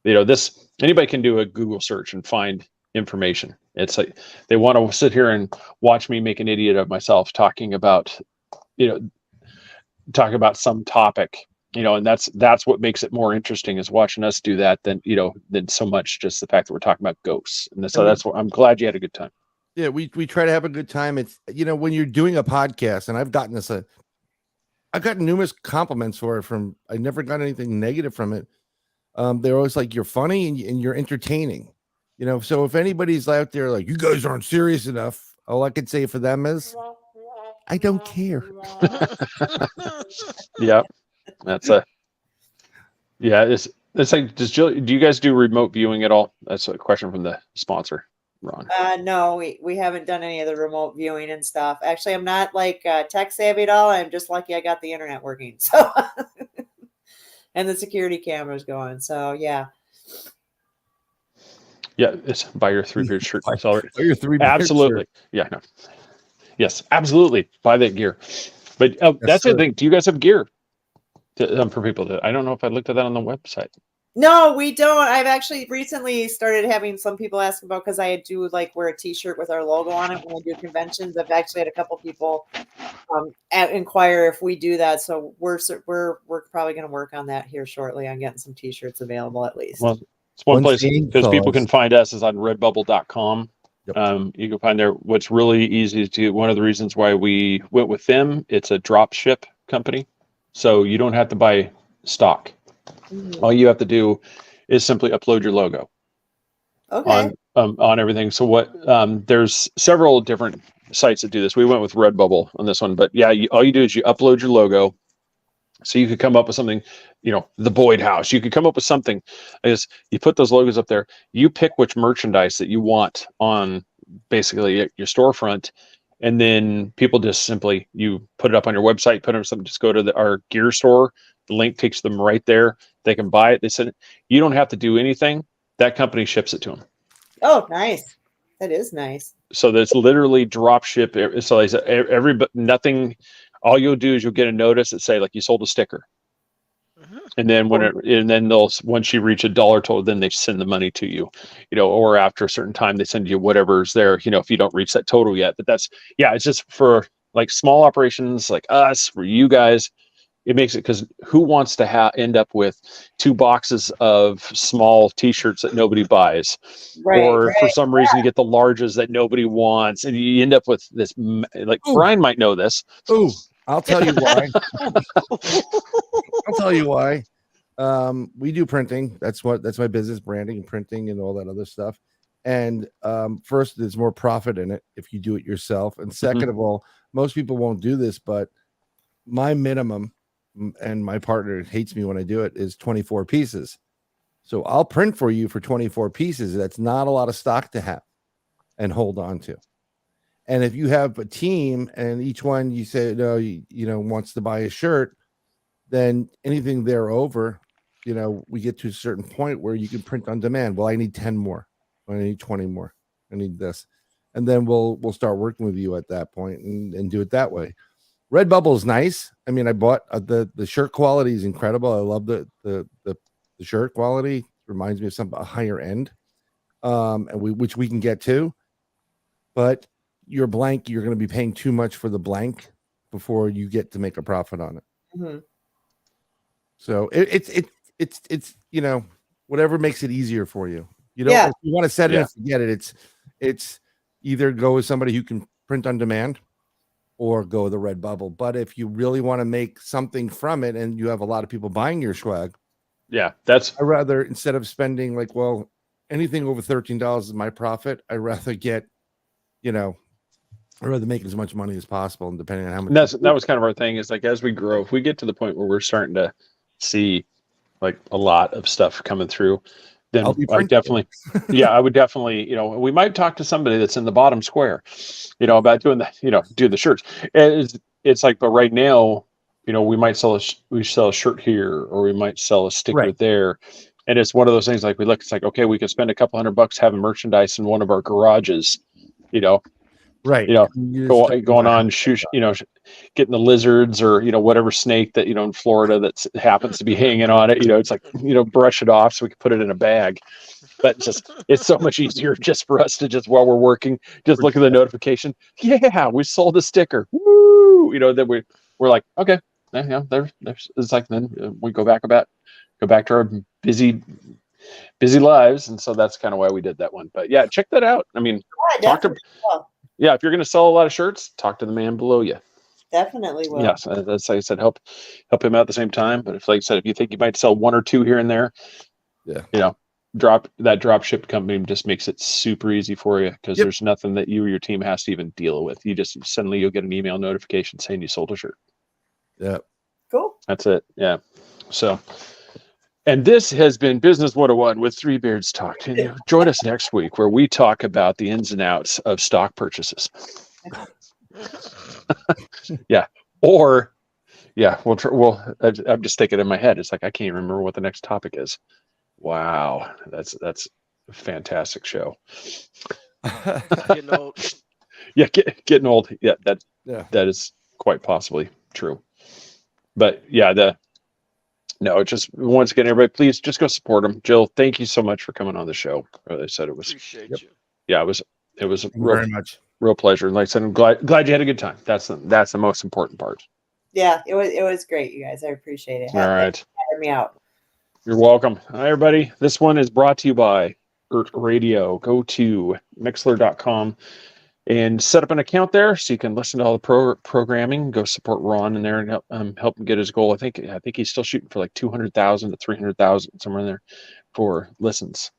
Anybody can do a Google search and find information. It's like they want to sit here and watch me make an idiot of myself talking about some topic, and that's what makes it more interesting, is watching us do that than so much just the fact that we're talking about ghosts. And so that's what I'm glad you had a good time. Yeah, we try to have a good time. It's when you're doing a podcast, and I've gotten I've gotten numerous compliments for it I never got anything negative from it. They're always like, you're funny and you're entertaining, so if anybody's out there like, you guys aren't serious enough, all I could say for them is, I don't care. Yeah, it's like, do you guys do remote viewing at all? That's a question from the sponsor, Ron. No, we haven't done any of the remote viewing and stuff. Actually, I'm not like tech savvy at all. I'm just lucky I got the internet working. So, and the security cameras going. So, yeah. Yeah, it's buy your 3-beard shirt. Buy your 3-beard absolutely. Shirt. Yeah, no. Yes, absolutely. Buy that gear. But that's the thing. Do you guys have gear for people? I don't know if I looked at that on the website. No, we don't. I've actually recently started having some people ask about, because I do wear a T-shirt with our logo on it when we do conventions. I've actually had a couple people inquire if we do that. So we're probably going to work on that here shortly, on getting some T-shirts available at least. Well, it's one place because people can find us is on redbubble.com. Yep. You can find there. What's really easy to do. One of the reasons why we went with them, it's a drop ship company, so you don't have to buy stock. All you have to do is simply upload your logo on everything. So there's several different sites that do this. We went with Redbubble on this one, but yeah, all you do is you upload your logo. So you could come up with something, the Boyd House. You could come up with something. Is you put those logos up there. You pick which merchandise that you want on basically your storefront, and then people just simply you put it up on your website. Put it on something. Just go to our gear store. The link takes them right there. They can buy it. They said you don't have to do anything. That company ships it to them. Oh, nice. That is nice. So that's literally drop ship. So nothing. All you'll do is you'll get a notice that say like you sold a sticker, and then once you reach $1 total, then they send the money to you, or after a certain time they send you whatever's there, if you don't reach that total yet. But it's just for like small operations like us, for you guys. It makes it, because who wants to end up with 2 boxes of small T-shirts that nobody buys, or for some reason you get the larges that nobody wants, and you end up with this. Like Brian might know this. I'll tell you why. I'll tell you why. We do printing. That's my business, branding and printing and all that other stuff. And first, there's more profit in it if you do it yourself. And second of all, most people won't do this, but my minimum, and my partner hates me when I do it, is 24 pieces. So I'll print for you for 24 pieces. That's not a lot of stock to have and hold on to. And if you have a team and each one you say, no, you know, wants to buy a shirt, then anything there over, you know, we get to a certain point where you can print on demand. Well, I need 10 more. I need 20 more. I need this. And then we'll start working with you at that point and do it that way. Redbubble is nice. I mean, I bought the shirt quality is incredible. I love the shirt quality. Reminds me of a higher end, which we can get to. But your blank, you're going to be paying too much for the blank before you get to make a profit on it. Mm-hmm. So it's you know, whatever makes it easier for you. You know, if you want to set it and forget it, it's either go with somebody who can print on demand or go with the Redbubble. But if you really want to make something from it and you have a lot of people buying your swag, I rather, instead of spending like, well, anything over $13 is my profit, I rather get, you know, I'd rather make as much money as possible, and depending on how much. That was kind of our thing, is like, as we grow, if we get to the point where we're starting to see like a lot of stuff coming through, then I definitely, I would definitely, you know, we might talk to somebody that's in the bottom square, you know, about doing that, you know, do the shirts. It's like, but right now, you know, we might sell a shirt here, or we might sell a sticker there. And it's one of those things, like, we look, it's like, okay, we could spend a couple $100 having merchandise in one of our garages, you know, you know, going on you know, getting the lizards or, you know, whatever snake that, you know, in Florida that happens to be hanging on it, you know, it's like, you know, brush it off so we can put it in a bag. But it's so much easier just for us to just, while we're working, just look at the notification. Yeah, we sold a sticker. Woo! You know, then we're like, okay, yeah, there's it's like, then we go back to our busy lives. And so that's kind of why we did that one. But yeah, check that out. I mean, if you're going to sell a lot of shirts, talk to the man below you. Definitely will. Yes, that's like I said, help him out at the same time. But if, like I said, if you think you might sell one or two here and there, you know, drop ship company just makes it super easy for you, because there's nothing that you or your team has to even deal with. You just suddenly you'll get an email notification saying you sold a shirt. Yeah. Cool. That's it. Yeah. So, and this has been Business 101 with Three Beards Talk. And join us next week where we talk about the ins and outs of stock purchases. I'm just thinking in my head, it's like, I can't remember what the next topic is. Wow. That's a fantastic show. Getting old. Yeah. Getting old. Yeah. That is quite possibly true. But yeah, just once again, everybody, please just go support them. Jill, thank you so much for coming on the show. I said it was. Appreciate you. Yeah, it was very much real pleasure. And like I said, I'm glad you had a good time. That's the most important part. Yeah, it was great, you guys. I appreciate it. All right, having me out. You're welcome. Hi, everybody. This one is brought to you by ERT Radio. Go to Mixler.com and set up an account there so you can listen to all the programming. Go support Ron in there and help him get his goal. I think he's still shooting for like 200,000 to 300,000, somewhere in there, for listens.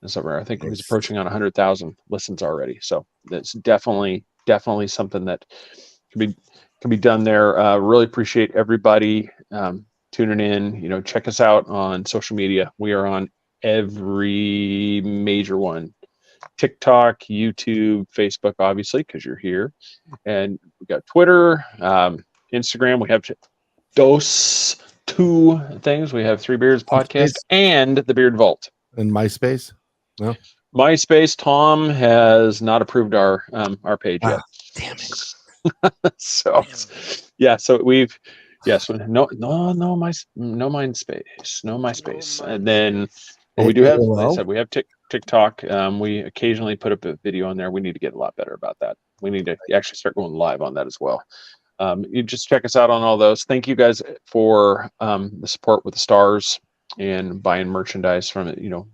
And somewhere I think he's approaching on 100,000 listens already. So that's definitely something that can be done there. Really appreciate everybody tuning in. You know, check us out on social media. We are on every major one. TikTok, YouTube, Facebook, obviously, because you're here. And we got Twitter, Instagram. We have those two things. We have Three Beards Podcast and the Beard Vault. And MySpace? No. MySpace, Tom has not approved our page yet. Damn it. So we've no MySpace. And then we do have, like I said, we have TikTok. We occasionally put up a video on there. We need to get a lot better about that. We need to actually start going live on that as well. You just check us out on all those. Thank you guys for the support with the stars and buying merchandise from it, you know,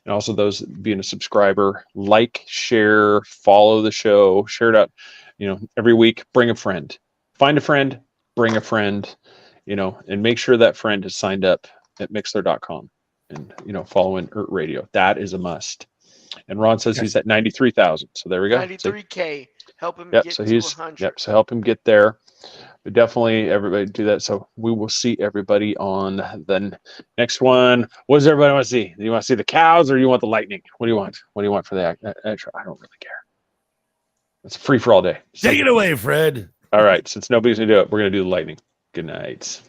and also those being a subscriber. Like, share, follow the show, share it out, you know, every week. Bring a friend, find a friend, bring a friend, you know, and make sure that friend has signed up at Mixler.com and following ERT Radio. That is a must. And Ron says he's at 93,000. So there we go. 93K. Help him Yep. get So to he's 100. So help him get there. But definitely everybody do that. So we will see everybody on the next one. What does everybody want to see? Do you want to see the cows or you want the lightning? What do you want? What do you want for the extra? I don't really care. It's free for all day. Take it away, Fred. All right. Since nobody's gonna do it, we're gonna do the lightning. Good night.